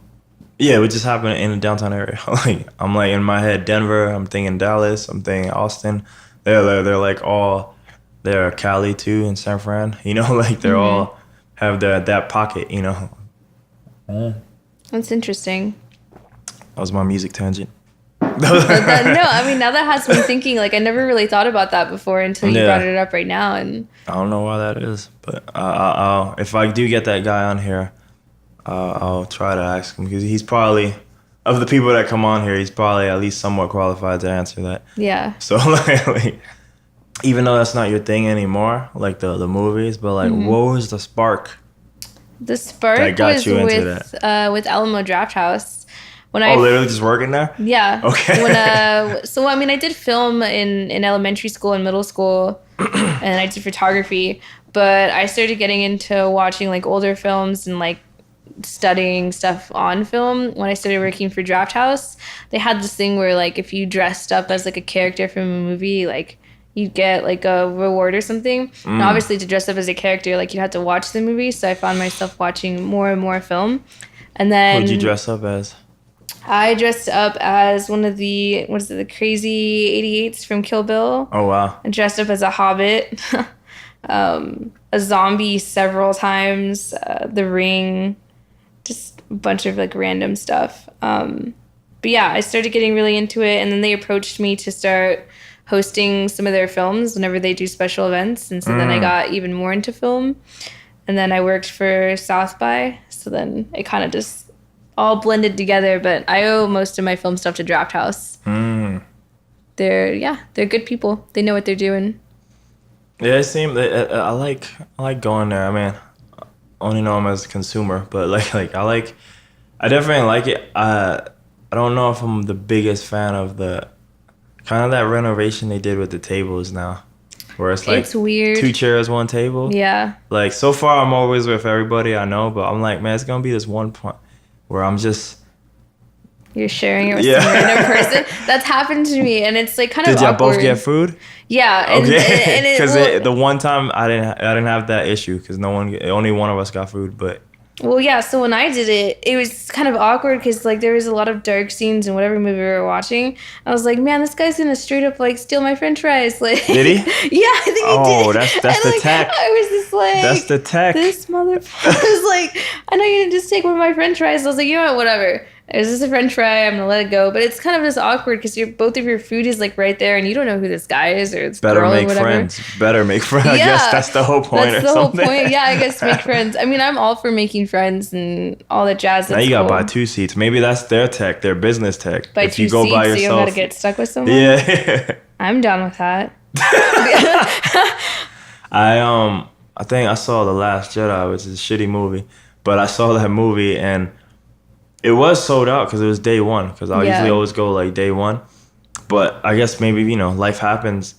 it would just happen in the downtown area. Like I'm like in my head, Denver. I'm thinking Dallas. I'm thinking Austin. They're like all, they're Cali too and San Fran. Like they're all have that pocket. That's interesting. That was my music tangent. No, I mean, now that has me thinking, like, I never really thought about that before until you Yeah. brought it up right now. And I don't know why that is, but I'll if I do get that guy on here, I'll try to ask him because he's probably, of the people that come on here, he's probably at least somewhat qualified to answer that. yeah. So like even though that's not your thing anymore, like the movies, but like what was the spark? The spark That got was you into with Alamo Draft House. When Literally just working there? Yeah. Okay. So I mean, I did film in elementary school and middle school, and I did photography. But I started getting into watching like older films and like studying stuff on film when I started working for Draft House. They had this thing where like if you dressed up as like a character from a movie, like you'd get like a reward or something. And obviously to dress up as a character, like you had to watch the movie. So I found myself watching more and more film. And then What'd you dress up as? I dressed up as one of the the crazy 88s from Kill Bill. Oh wow. I dressed up as a hobbit, a zombie several times, the Ring, just a bunch of like random stuff. But yeah, I started getting really into it, and then they approached me to start hosting some of their films whenever they do special events, and so then I got even more into film. And then I worked for South by, so then it kind of just all blended together. But I owe most of my film stuff to Draft House. They're good people. They know what they're doing. Yeah, it seemed I like going there. I mean, I only know them as a consumer, but I definitely like it. I don't know if I'm the biggest fan of the kind of that renovation they did with the tables now. where it's like It's weird. 2 chairs, 1 table. Yeah. Like so far, I'm always with everybody I know, but I'm like, man, it's gonna be this one point where I'm just. You're sharing it with Yeah. some random person. That's happened to me, and it's like kind of Did y'all awkward. both get food? Yeah. And, Okay. and Because well, the one time I didn't have that issue because only one of us got food, but. well, yeah. So when I did it, it was kind of awkward because like there was a lot of dark scenes in whatever movie we were watching. I was like, man, this guy's gonna straight up like steal my French fries. Like, Did he? Yeah, I think he did. Oh, that's And, the like, tech. I was just like, That's the tech. This motherfucker. I was like, I know you're gonna just take one of my French fries. I was like, you know what, whatever. Is this a French fry? I'm gonna let it go. But it's kind of just awkward because both of your food is like right there, and you don't know who this guy is or this girl or whatever. Better make friends. I Yeah. guess that's the whole point. That's or the whole something. point. Yeah, I guess make friends. I mean, I'm all for making friends and all that jazz. Now That's you gotta cool. buy 2 seats. Maybe that's their tech, their business tech. Buy if 2 you go seats, by so you don't yourself, gotta get stuck with someone. yeah. I'm down with that. I think I saw The Last Jedi, which is a shitty movie, but I saw that movie and it was sold out because it was day one. Because I usually always go like day one, but I guess maybe life happens,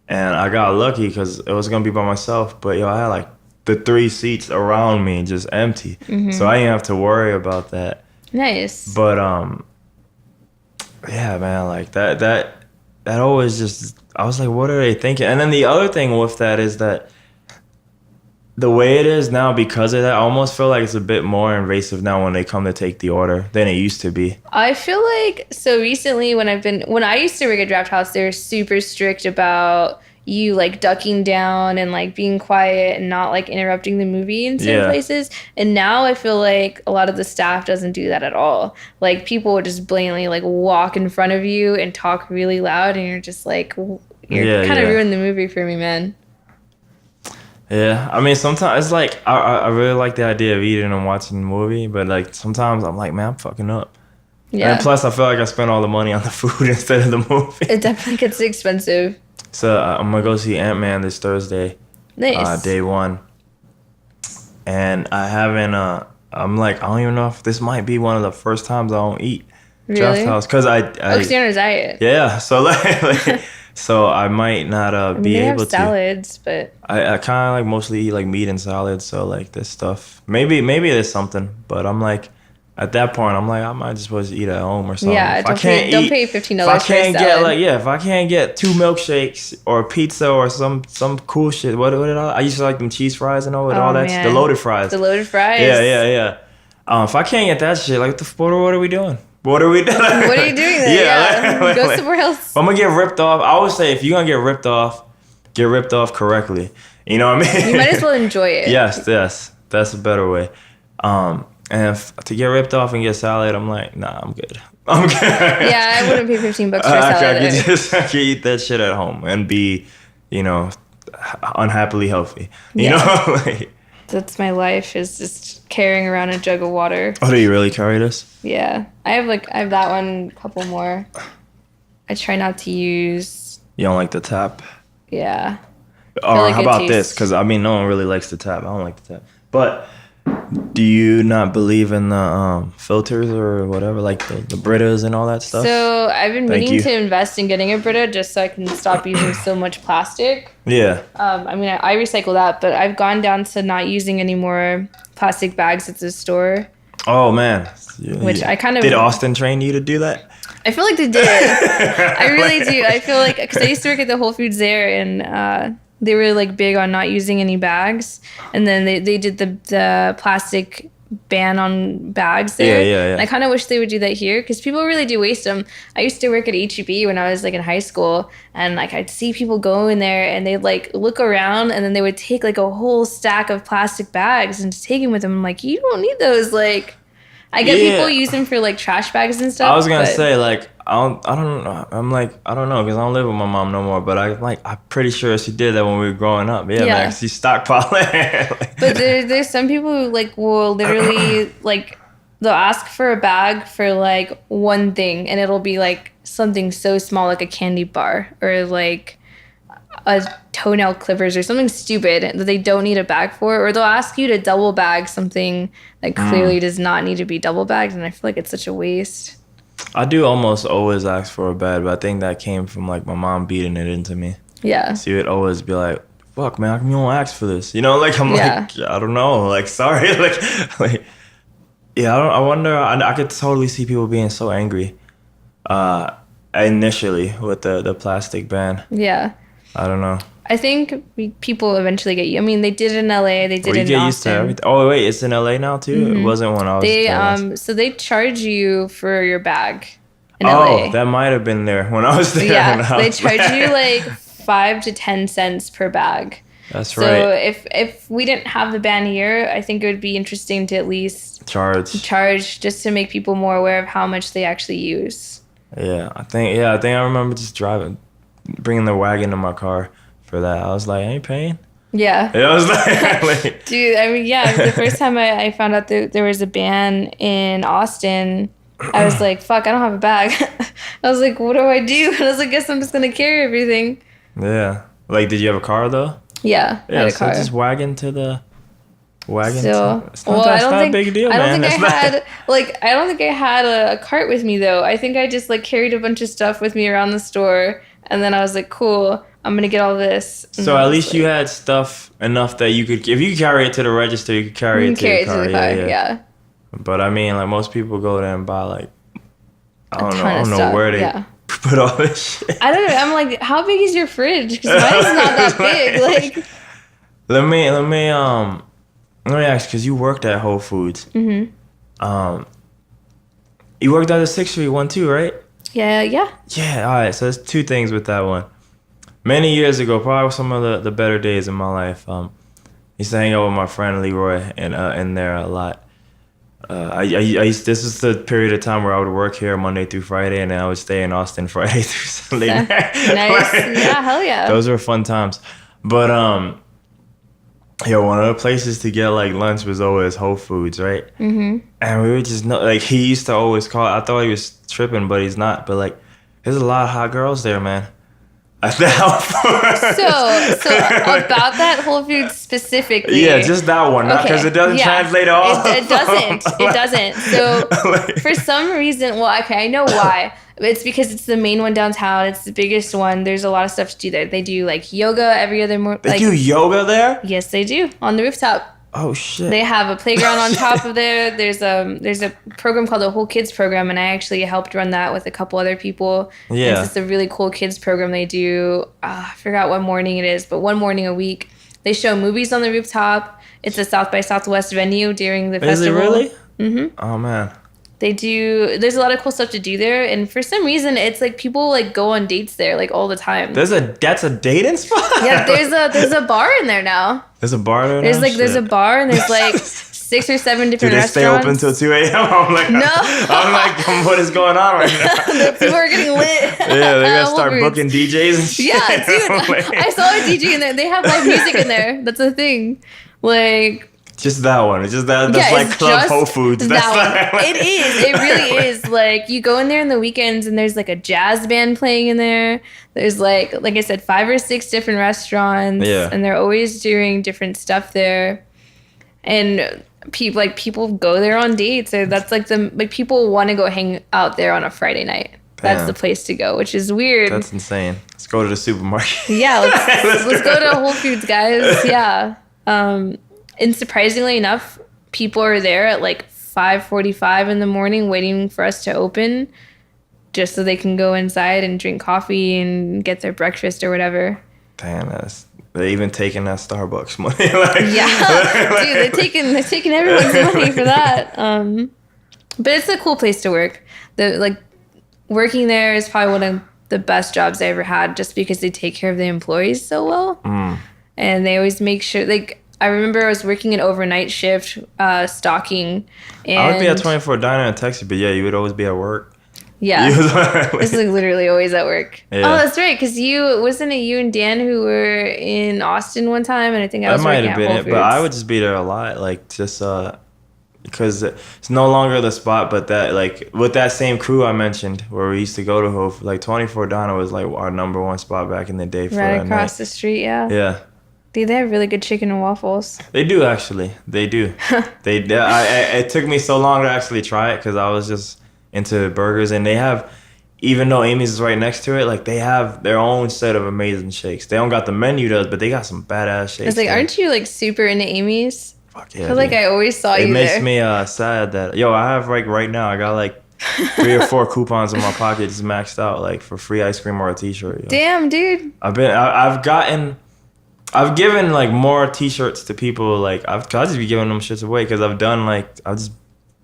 and I got lucky because it was gonna be by myself. But I had like the 3 seats around me just empty, so I didn't have to worry about that. Nice. But yeah, man, like that always just, I was like, what are they thinking? And then the other thing with that is that the way it is now, because of that, I almost feel like it's a bit more invasive now when they come to take the order than it used to be. I feel like so recently when I used to work at Draft House, they were super strict about you like ducking down and like being quiet and not like interrupting the movie in certain places. And now I feel like a lot of the staff doesn't do that at all. Like people would just blatantly like walk in front of you and talk really loud, and you're just like, you're kind of ruining the movie for me, man. Yeah, I mean, sometimes it's like I really like the idea of eating and watching the movie, but like sometimes I'm like, man, I'm fucking up. Yeah. And plus, I feel like I spent all the money on the food instead of the movie. It definitely gets expensive. So I'm gonna go see Ant-Man this Thursday. Nice. Day one. And I haven't. I'm like, I don't even know if this might be one of the first times I don't eat Draft House because because you're on a diet. Yeah, so like so I might not be they able have salads, but I kind of like mostly eat like meat and salads, so like this stuff maybe there's something, but I'm like at that point I'm like I might just supposed to eat at home or something. Yeah, don't pay $15 for a salad. If I can't get 2 milkshakes or pizza or some cool shit. What did I used to like them cheese fries and all that, man. the loaded fries. The loaded fries. Yeah. If I can't get that shit, like what are we doing? What are we doing? What are you doing there? Yeah. Go somewhere else. I'm gonna get ripped off. I always say if you're gonna get ripped off correctly. You know what I mean? You might as well enjoy it. Yes, that's a better way. And to get ripped off and get salad, I'm like, nah, I'm good. Yeah, I wouldn't pay $15 for a salad. I can eat that shit at home and be, unhappily healthy. You know? That's my life, is just carrying around a jug of water. Oh, do you really carry this? Yeah. I have that one, a couple more. I try not to use. You don't like the tap? Yeah. Or like how it about tastes- this? Because, I mean, no one really likes the tap. I don't like the tap. But do you not believe in the filters or whatever, like the Britas and all that stuff? So I've been Thank meaning you. to invest in getting a Brita just so I can stop using so much plastic. Yeah. I mean, I recycle that, but I've gone down to not using any more plastic bags at the store. Oh, man. Which I kind of... Did Austin train you to do that? I feel like they did. I really do. I feel like... Because I used to work at the Whole Foods there, and they were like big on not using any bags. And then they did the plastic ban on bags there. Yeah. And I kind of wish they would do that here because people really do waste them. I used to work at HEB when I was like in high school, and like I'd see people go in there and they'd like look around and then they would take like a whole stack of plastic bags and just take them with them. I'm like, you don't need those. Like, I get people use them for like trash bags and stuff. I was gonna say like I don't know. I'm like I don't know because I don't live with my mom no more. But I'm pretty sure she did that when we were growing up. Yeah. Man, she stockpiling. But there's some people who like will literally like they'll ask for a bag for like one thing and it'll be like something so small like a candy bar or like a toenail clippers or something stupid that they don't need a bag for, or they'll ask you to double bag something that clearly does not need to be double bagged, and I feel like it's such a waste. I do almost always ask for a bag, but I think that came from like my mom beating it into me. Yeah. So you would always be like, fuck, man, how come you don't ask for this? You know, like, I'm Yeah. like, I don't know. Like, sorry. like, yeah, I wonder, I could totally see people being so angry initially with the plastic ban. Yeah. I don't know. I think people eventually get you. I mean, they did it in LA, they did Well, it you in get used to Austin. everything. Oh, wait, it's in LA now, too? It wasn't when I was there. So they charge you for your bag in Oh, LA. that might have been there when I was there. Yeah, when I they was charge there. you like 5 to 10 cents per bag. That's So right. if we didn't have the ban here, I think it would be interesting to at least charge just to make people more aware of how much they actually use. Yeah, I think I remember just bringing the wagon to my car for that. I was like, I ain't paying. Yeah. I was like, Dude, I mean, yeah, the first time I found out that there was a ban in Austin, I was like, fuck, I don't have a bag. I was like, what do I do? And I was like, guess I'm just going to carry everything. yeah. Like, did you have a car, though? Yeah, I had a so car. just wagon to the wagon. So, It's not, that's not a big deal, man. I don't think That's I don't think I had a cart with me though. I think I just like carried a bunch of stuff with me around the store, and then I was like, cool, I'm gonna get all this. And So then I at was least you had stuff enough that you could, if you could carry it to the register, you could carry you it can to carry your it to car. the car. Yeah. But I mean, like most people go there and buy like, I don't ton of know stuff, where they yeah. put all this shit. I don't know. I'm like, how big is your fridge? Because mine's not that big. Like, Let me ask, because you worked at Whole Foods. Mm-hmm. You worked at the 6th Street one too, right? yeah. Yeah, all right. So there's two things with that one. Many years ago, probably some of the better days in my life, I used to hang out with my friend Leroy in there a lot. This is the period of time where I would work here Monday through Friday, and then I would stay in Austin Friday through Sunday. Nice. Yeah, hell yeah. Those were fun times. But one of the places to get like lunch was always Whole Foods, right? Mm-hmm. And we would just know, like he used to always call. I thought he was tripping, but he's not. But like, there's a lot of hot girls there, man. At the Whole Foods. So about that Whole Foods specifically. Yeah, just that one, because it doesn't translate all. It doesn't. It doesn't. So for some reason, well, okay, I know why. It's because it's the main one downtown. It's the biggest one. There's a lot of stuff to do there. They do like yoga every other morning. They do yoga there? Yes, they do on the rooftop. Oh shit! They have a playground on top of there. There's a program called the Whole Kids Program, and I actually helped run that with a couple other people. Yeah, it's just a really cool kids program they do. I forgot what morning it is, but one morning a week they show movies on the rooftop. It's a South by Southwest venue during the festival. Is it really? Mm-hmm. Oh man. They do. There's a lot of cool stuff to do there, and for some reason, it's like people like go on dates there like all the time. That's a dating spot. Yeah, there's a bar in there now. There's a bar there. There's a bar and there's like 6 or 7 different restaurants. Do they stay open until 2 a.m.? I'm like, no. I'm like, what is going on right now? People are getting lit. Yeah, they're gonna start booking DJs and shit. Yeah, dude. I saw a DJ in there. They have live music in there. That's a thing. Like. Just that one. It's just that. That's like Club Whole Foods. That one. It is. It really is. Like you go in there in the weekends and there's like a jazz band playing in there. There's like I said, 5 or 6 different restaurants. Yeah. And they're always doing different stuff there. And people go there on dates. So that's like people want to go hang out there on a Friday night. That's the place to go, which is weird. That's insane. Let's go to the supermarket. Yeah, let's go to Whole Foods, guys. Yeah. And surprisingly enough, people are there at like 5:45 in the morning waiting for us to open just so they can go inside and drink coffee and get their breakfast or whatever. Damn, they're even taking that Starbucks money. Dude, they're taking everyone's money for that. But it's a cool place to work. Working there is probably one of the best jobs I ever had just because they take care of the employees so well. And they always make sure I remember I was working an overnight shift, stocking. And I would be at 24 Diner in Texas, but yeah, you would always be at work. Yeah. It's like literally always at work. Yeah. Oh, that's right. Because wasn't it you and Dan who were in Austin one time? And I think I was working at Whole Foods. But I would just be there a lot. Like just, because it's no longer the spot, but that like with that same crew I mentioned where we used to go to Whole Foods, like 24 Diner was like our number one spot back in the day. Right across the street, yeah. Yeah. Dude, they have really good chicken and waffles. They do actually. They do. It took me so long to actually try it because I was just into burgers, and they have even though Amy's is right next to it, like they have their own set of amazing shakes. They don't got the menu does, but they got some badass shakes. I was like, there. aren't you like super into Amy's? Fuck I yeah, feel like dude. I always saw It you makes there. me sad that I have like right now I got like 3 or 4 coupons in my pocket just maxed out like for free ice cream or a t-shirt. Yo. Damn, dude. I've given like more t-shirts to people like I'll just be giving them shits away because I've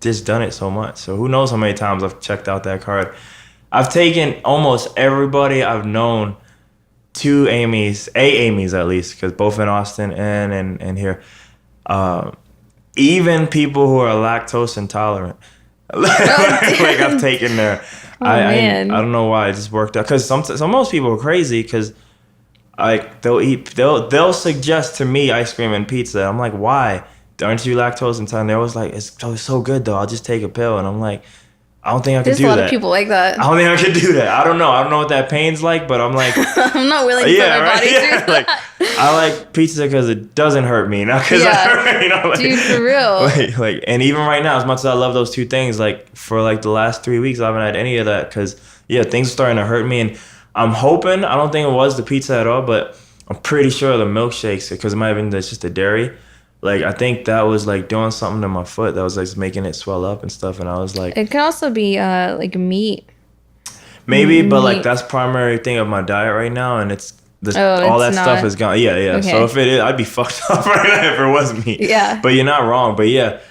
just done it so much. So who knows how many times I've checked out that card. I've taken almost everybody I've known to Amy's at least, because both in Austin and here. Even people who are lactose intolerant. Like I've taken their. Oh, I man. don't know why it just worked out. Because some most people are crazy because like they'll suggest to me ice cream and pizza. I'm like, why? Aren't you lactose intolerant? They're always like, it's so good though. I'll just take a pill. And I'm like, I don't think I could There's do a lot that. of people like that. I don't think I could do that. I don't know what that pain's like, but I'm like, I'm not willing to put my body through that. Like I like pizza because it doesn't hurt me, not because like, dude, for real. Like, and even right now, as much as I love those two things, like for like the last 3 weeks, I haven't had any of that because things are starting to hurt me, and I'm hoping. I don't think it was the pizza at all, but I'm pretty sure the milkshakes, because it might have been just the dairy. Like, I think that was, like, doing something to my foot that was, like, making it swell up and stuff. And I was like... It can also be, like, meat. Maybe, but, like, that's primary thing of my diet right now. And all that stuff is gone. Yeah. Okay. So if it is, I'd be fucked up right now if it was meat. Yeah. But you're not wrong. But, yeah,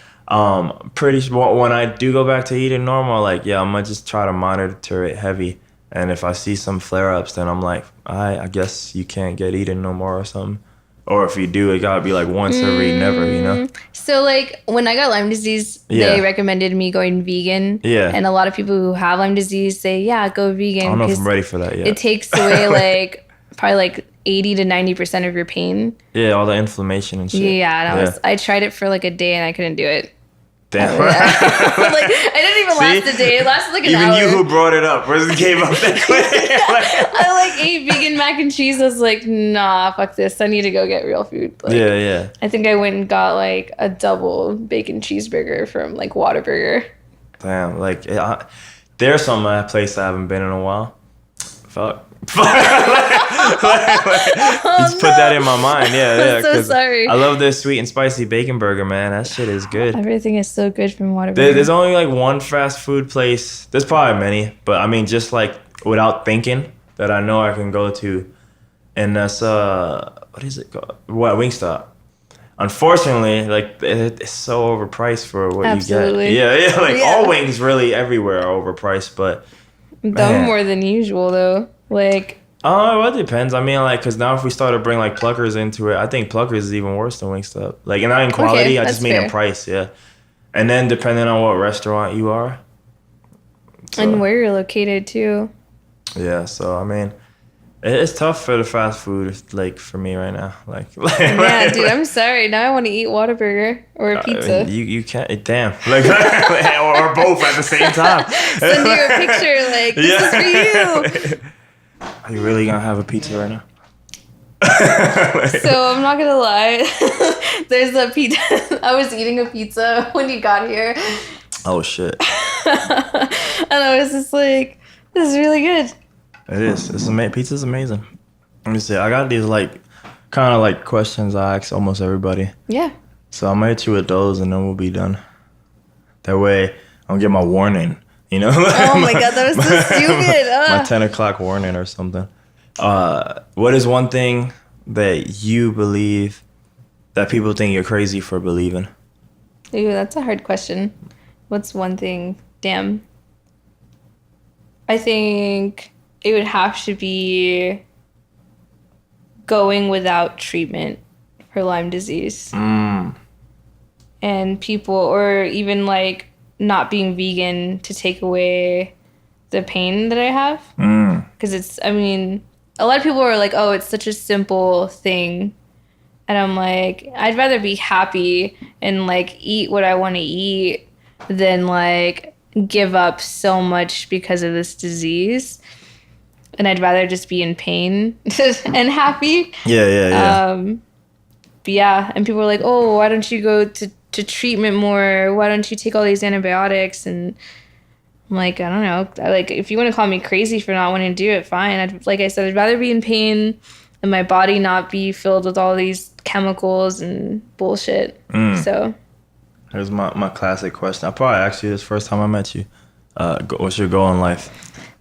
pretty sure when I do go back to eating normal, like, I'm going to just try to monitor it heavy. And if I see some flare-ups, then I'm like, I guess you can't get eating no more or something. Or if you do, it gotta be like once every never, you know? So like when I got Lyme disease, they recommended me going vegan. Yeah. And a lot of people who have Lyme disease say, go vegan. I don't know if I'm ready for that yet. It takes away like probably like 80 to 90% of your pain. Yeah, all the inflammation and shit. Yeah, and I tried it for like a day and I couldn't do it. Damn. Like I didn't even last a day. It lasted like an hour. Even you who brought it up, just gave up that quick. I like ate vegan mac and cheese. I was like, nah, fuck this. I need to go get real food. Like, yeah. I think I went and got like a double bacon cheeseburger from like Whataburger. Damn, like there's some place I haven't been in a while. Fuck. Just put that in my mind. Yeah. I'm so sorry. I love their sweet and spicy bacon burger, man. That shit is good. Everything is so good from Whataburger. There's only like one fast food place. There's probably many, but I mean, just like without thinking, that I know I can go to, and that's what is it called? Wingstop. Unfortunately, like it's so overpriced for what Absolutely. you get. Yeah. Like all wings really everywhere are overpriced, but Dumb more than usual though. Like, well, it depends. I mean, like, because now if we start to bring like Pluckers into it, I think Pluckers is even worse than Wingstop. Like, and not in quality, I just mean in price. Yeah, and then depending on what restaurant you are, and where you're located too. Yeah, so I mean, it's tough for the fast food, like for me right now. Like yeah, dude, I'm sorry. Now I want to eat Whataburger or a pizza. You can't. Damn, like or both at the same time. Send you a picture, like this is for you. Are you really gonna have a pizza right now? So I'm not gonna lie. There's a pizza. I was eating a pizza when you got here. Oh shit. And I was just like, this is really good. It is. Pizza's amazing. Let me see. I got these like kind of like questions I ask almost everybody. Yeah. So I'm gonna hit you with those and then we'll be done. That way I'll get my warning. You know? Oh my god, that was so stupid. My 10 o'clock warning or something. What is one thing that you believe that people think you're crazy for believing? Ooh, that's a hard question. What's one thing? Damn. I think it would have to be going without treatment for Lyme disease. And people, or even like not being vegan to take away the pain that I have. Because it's, I mean, a lot of people are like, oh, it's such a simple thing. And I'm like, I'd rather be happy and like eat what I want to eat than like give up so much because of this disease. And I'd rather just be in pain and happy. Yeah. But yeah, and people are like, oh, why don't you go to treatment more? Why don't you take all these antibiotics? And I'm like, I don't know. Like, if you want to call me crazy for not wanting to do it, fine. Like I said, I'd rather be in pain and my body not be filled with all these chemicals and bullshit. So, Here's my classic question. I probably asked you this first time I met you. What's your goal in life?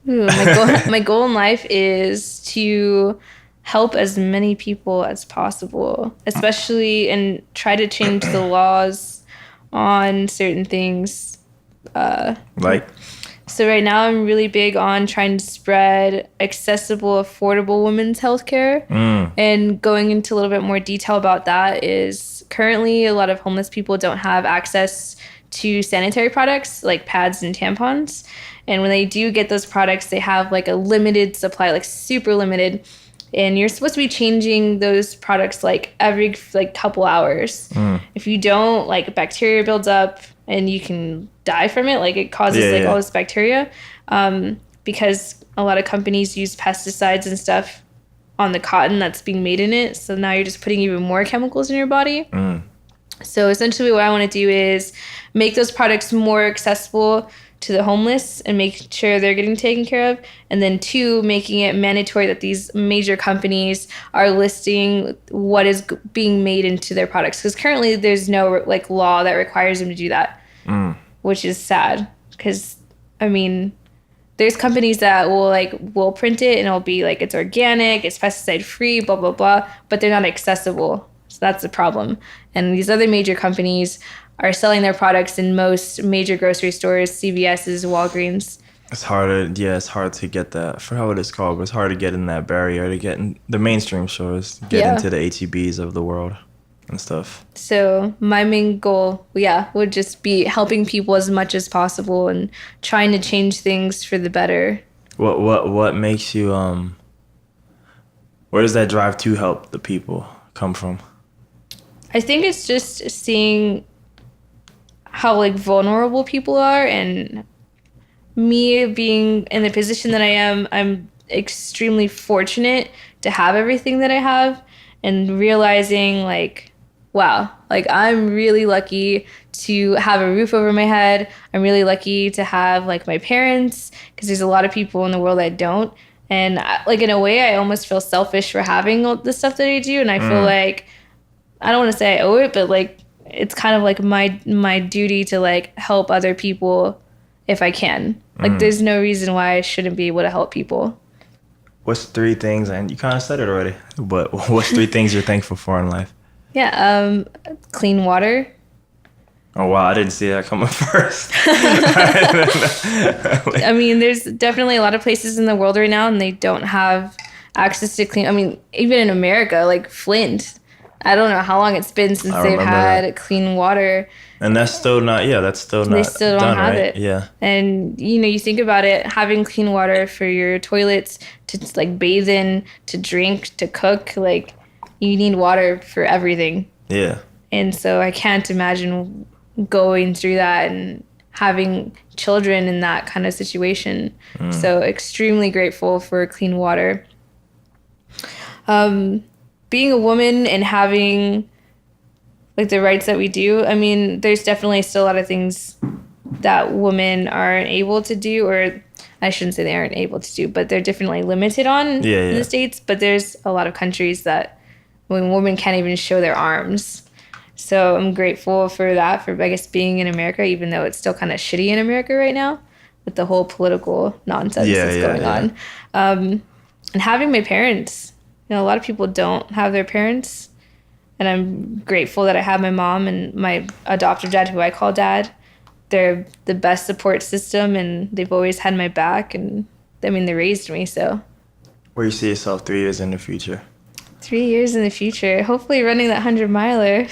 my goal in life is to help as many people as possible, especially and try to change the laws on certain things. Like, So right now I'm really big on trying to spread accessible, affordable women's healthcare. And going into a little bit more detail about that is currently a lot of homeless people don't have access to sanitary products like pads and tampons. And when they do get those products, they have like a limited supply, like super limited. And you're supposed to be changing those products like every like couple hours. If you don't, like bacteria builds up and you can die from it. Like it causes all this bacteria because a lot of companies use pesticides and stuff on the cotton that's being made in it. So now you're just putting even more chemicals in your body. So essentially what I want to do is make those products more accessible to the homeless and make sure they're getting taken care of. And then 2, making it mandatory that these major companies are listing what is being made into their products. Because currently there's no like law that requires them to do that, which is sad. Because, I mean, there's companies that will print it and it'll be like it's organic, it's pesticide free, blah, blah, blah, but they're not accessible. So that's the problem. And these other major companies are selling their products in most major grocery stores, CVS's, Walgreens. it's hard to get that. I forgot what it's called, but it's hard to get in that barrier to get in the mainstream stores, get into the HEBs of the world and stuff. So my main goal, would just be helping people as much as possible and trying to change things for the better. What makes you where does that drive to help the people come from? I think it's just seeing how like vulnerable people are, and me being in the position that I am, I'm extremely fortunate to have everything that I have, and realizing like, wow, like I'm really lucky to have a roof over my head. I'm really lucky to have like my parents, because there's a lot of people in the world that don't. And like in a way, I almost feel selfish for having all the stuff that I do, and I feel like I don't want to say I owe it, but like it's kind of like my duty to like help other people if I can. Like there's no reason why I shouldn't be able to help people. What's 3 things, and you kind of said it already, but what's 3 things you're thankful for in life? Yeah, clean water. Oh wow, I didn't see that coming first. I mean, there's definitely a lot of places in the world right now and they don't have access to clean. I mean, even in America, like Flint, I don't know how long it's been since they've had clean water. And that's still not, They still don't have it. Yeah. And, you think about it, having clean water for your toilets, to like bathe in, to drink, to cook, like you need water for everything. Yeah. And so I can't imagine going through that and having children in that kind of situation. So extremely grateful for clean water. Being a woman and having like the rights that we do, I mean, there's definitely still a lot of things that women aren't able to do, or I shouldn't say they aren't able to do, but they're definitely limited on in the States. But there's a lot of countries that when women can't even show their arms. So I'm grateful for that, for I guess being in America, even though it's still kind of shitty in America right now with the whole political nonsense that's going on. And having my parents. A lot of people don't have their parents, and I'm grateful that I have my mom and my adoptive dad, who I call dad. They're the best support system, and they've always had my back, and I mean, they raised me, so. Where you see yourself 3 years in the future? 3 years in the future, hopefully running that 100-miler.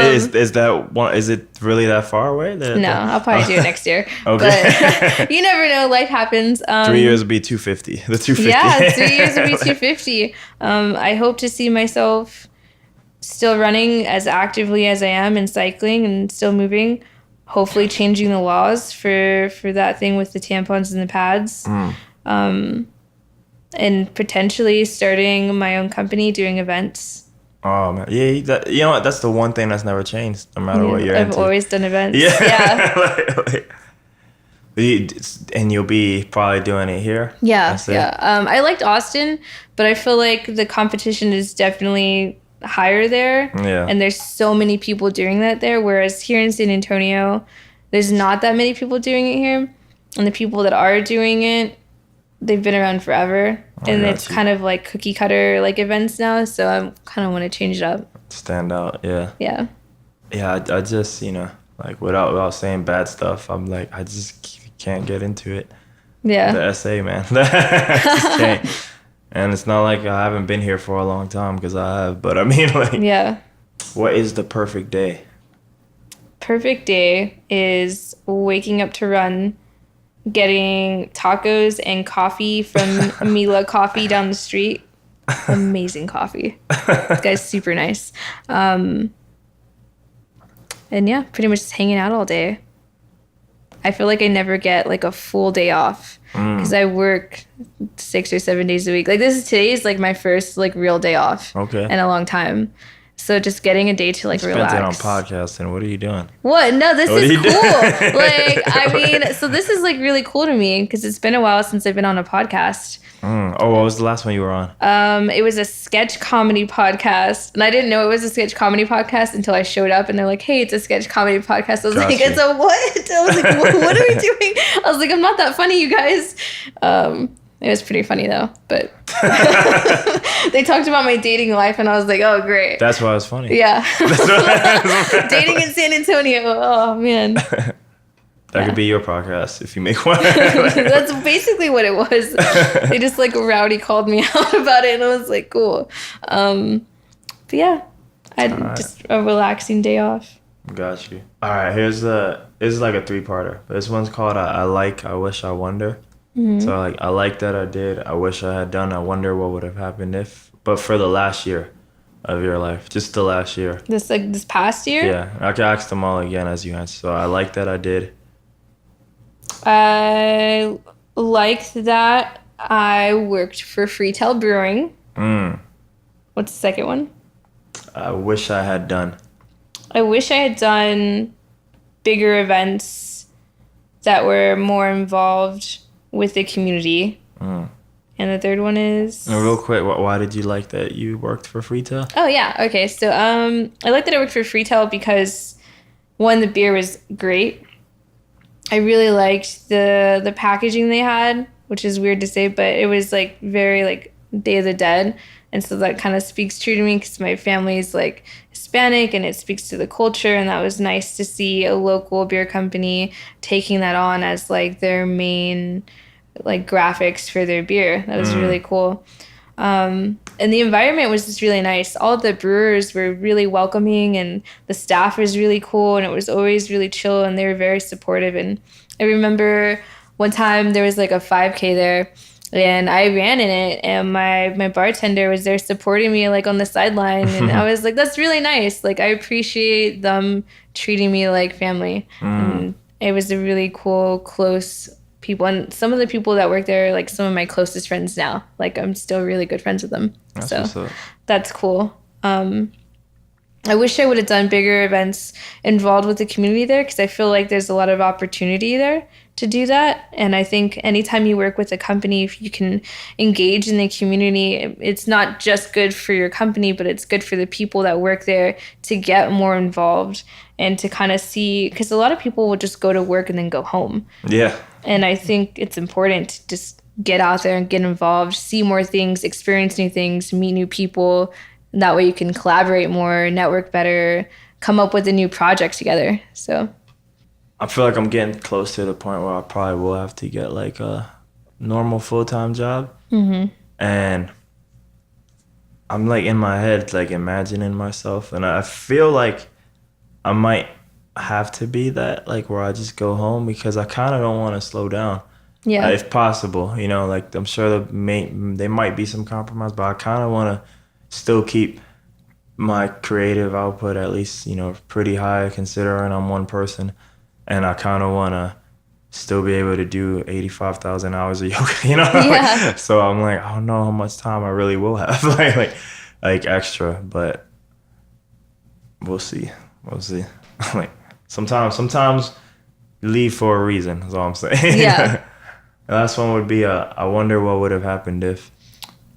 Is that one? Is it really that far away? No, I'll probably do it next year. Okay. But you never know, life happens. 3 years would be 250. The 250. Yeah, 3 years would be 250. I hope to see myself still running as actively as I am and cycling and still moving. Hopefully changing the laws for that thing with the tampons and the pads. And potentially starting my own company, doing events. Oh man, yeah. You know what? That's the one thing that's never changed, no matter what you're into. I've always done events. Yeah. And you'll be probably doing it here? Yeah, That's it? yeah. I liked Austin, but I feel like the competition is definitely higher there. Yeah. And there's so many people doing that there. Whereas here in San Antonio, there's not that many people doing it here. And the people that are doing it, they've been around forever. And it's kind of like cookie cutter like events now. So I kind of want to change it up. Stand out, yeah. Yeah. Yeah, I just, like without saying bad stuff, I'm like, I just can't get into it. Yeah. The essay, man. I just can't. And it's not like I haven't been here for a long time, because I have. But I mean, like, yeah. What is the perfect day? Perfect day is waking up to run, getting tacos and coffee from Mila Coffee down the street. Amazing coffee. This guy's super nice. And yeah, pretty much just hanging out all day. I feel like I never get like a full day off because I work 6 or 7 days a week. Like today is like my first like real day off in a long time. So just getting a day to like relax. Spent it on podcasting. What are you doing? What? No, this is cool. Like, I mean, so this is like really cool to me because it's been a while since I've been on a podcast. Oh, what was the last one you were on? It was a sketch comedy podcast, and I didn't know it was a sketch comedy podcast until I showed up, and they're like, "Hey, it's a sketch comedy podcast." I was like, "It's a what?" I was like, "What are we doing?" I was like, "I'm not that funny, you guys." It was pretty funny though, but they talked about my dating life, and I was like, "Oh, great." That's why it was funny. Yeah, dating in San Antonio. Oh man. That could be your podcast if you make one. That's basically what it was. They just like rowdy called me out about it, and I was like, cool. But yeah, I had just a relaxing day off. Got you. All right, this is like a 3-parter. This one's called I like, I wish, I wonder. Mm-hmm. So like, I like that I did. I wish I had done. I wonder what would have happened if. But for the last year of your life, just the last year. This past year? Yeah, I can ask them all again as you answer. So I like that I did. I liked that I worked for Freetail Brewing. What's the second one? I wish I had done. I wish I had done bigger events that were more involved with the community. And the third one is... And real quick, why did you like that you worked for Freetail? Oh, yeah. Okay, so I like that I worked for Freetail because, one, the beer was great. I really liked the packaging they had, which is weird to say, but it was like very like Day of the Dead. And so that kind of speaks true to me because my family's like Hispanic and it speaks to the culture. And that was nice to see a local beer company taking that on as like their main like graphics for their beer. That was really cool. And the environment was just really nice. All the brewers were really welcoming and the staff was really cool and it was always really chill and they were very supportive. And I remember one time there was like a 5K there and I ran in it and my bartender was there supporting me like on the sideline and I was like, that's really nice. Like I appreciate them treating me like family. And it was a really cool, close people, and some of the people that work there are like some of my closest friends now. Like I'm still really good friends with them. So that's cool. I wish I would have done bigger events involved with the community there because I feel like there's a lot of opportunity there to do that. And I think anytime you work with a company, if you can engage in the community, it's not just good for your company, but it's good for the people that work there to get more involved and to kind of see, because a lot of people will just go to work and then go home. Yeah. And I think it's important to just get out there and get involved, see more things, experience new things, meet new people. That way you can collaborate more, network better, come up with a new project together. So I feel like I'm getting close to the point where I probably will have to get like a normal full-time job. And I'm like in my head, like imagining myself. And I feel like I might have to be that, like where I just go home because I kind of don't want to slow down. Yeah. If possible, you know, like I'm sure there might be some compromise, but I kind of want to still keep my creative output at least, you know, pretty high considering I'm one person. And I kind of want to still be able to do 85,000 hours of yoga, you know? Yeah. So I'm like, I don't know how much time I really will have, like extra, but we'll see. Like sometimes leave for a reason. That's all I'm saying. Yeah. The last one would be I wonder what would have happened if.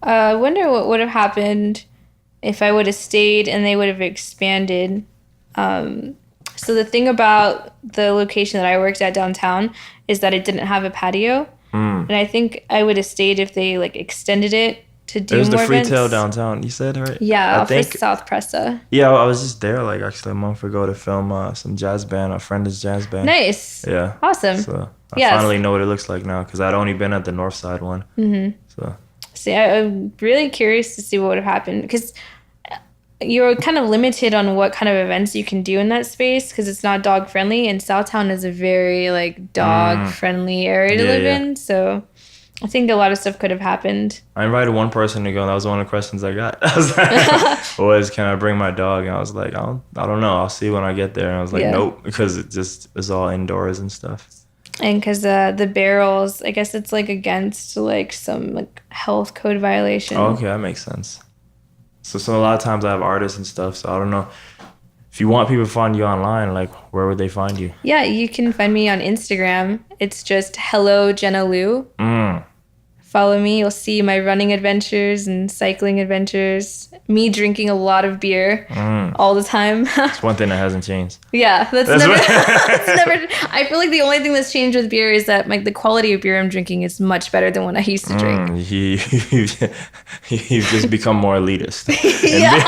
I wonder what would have happened if I would have stayed and they would have expanded. So the thing about the location that I worked at downtown is that it didn't have a patio. And I think I would have stayed if they like extended it to do There's more the events. Freetail downtown. You said, right? Yeah, I off think. of South Presa. Yeah, I was just there like actually a month ago to film some jazz band, a friend's jazz band. Nice. Yeah. Awesome. So I Yes. finally know what it looks like now because I'd only been at the North Side one. So See, I'm really curious to see what would have happened because you're kind of limited on what kind of events you can do in that space because it's not dog friendly, and Southtown is a very like dog friendly area to live in. So I think a lot of stuff could have happened. I invited one person to go, and that was one of the questions I got. I was like, can I bring my dog? And I was like, I don't know. I'll see when I get there. And I was like, nope, because it just is all indoors and stuff. And because the barrels, I guess it's like against like some like health code violation. Oh, okay, that makes sense. So a lot of times I have artists and stuff, so I don't know. If you want people to find you online, like where would they find you? Yeah, you can find me on Instagram. It's just hello Jenna Lou. Follow me. You'll see my running adventures and cycling adventures. Me drinking a lot of beer all the time. It's one thing that hasn't changed. Yeah, that's never. That's never. I feel like the only thing that's changed with beer is that like the quality of beer I'm drinking is much better than when I used to drink. You've just become more elitist. Yeah,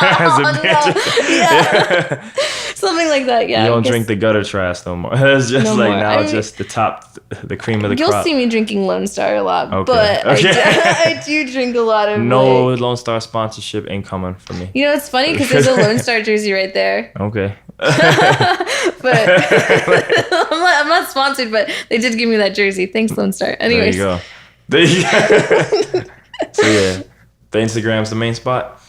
something like that. Yeah, you don't drink the gutter trash no more. It's just No like more. now, just the top, the cream of the You'll crop. see me drinking Lone Star a lot, Okay. but Okay. I do drink a lot of. No like, Lone Star sponsorship ain't coming for me. you know, it's funny because there's a Lone Star jersey right there. Okay. But I'm not sponsored, but they did give me that jersey. Thanks, Lone Star. Anyways. There you go. So yeah, the Instagram's the main spot.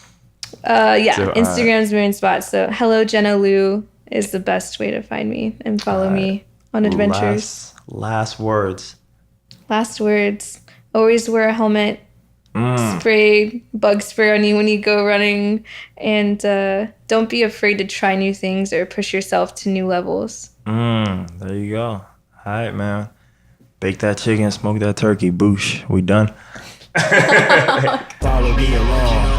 Yeah, So, Instagram's main spot. So hello Jenna Lou is the best way to find me and follow me on adventures. Last words. Last words. Always wear a helmet. Spray bug spray on you when you go running, and don't be afraid to try new things or push yourself to new levels. There you go. All right, man. Bake that chicken, smoke that turkey. Boosh. We done. Follow me along.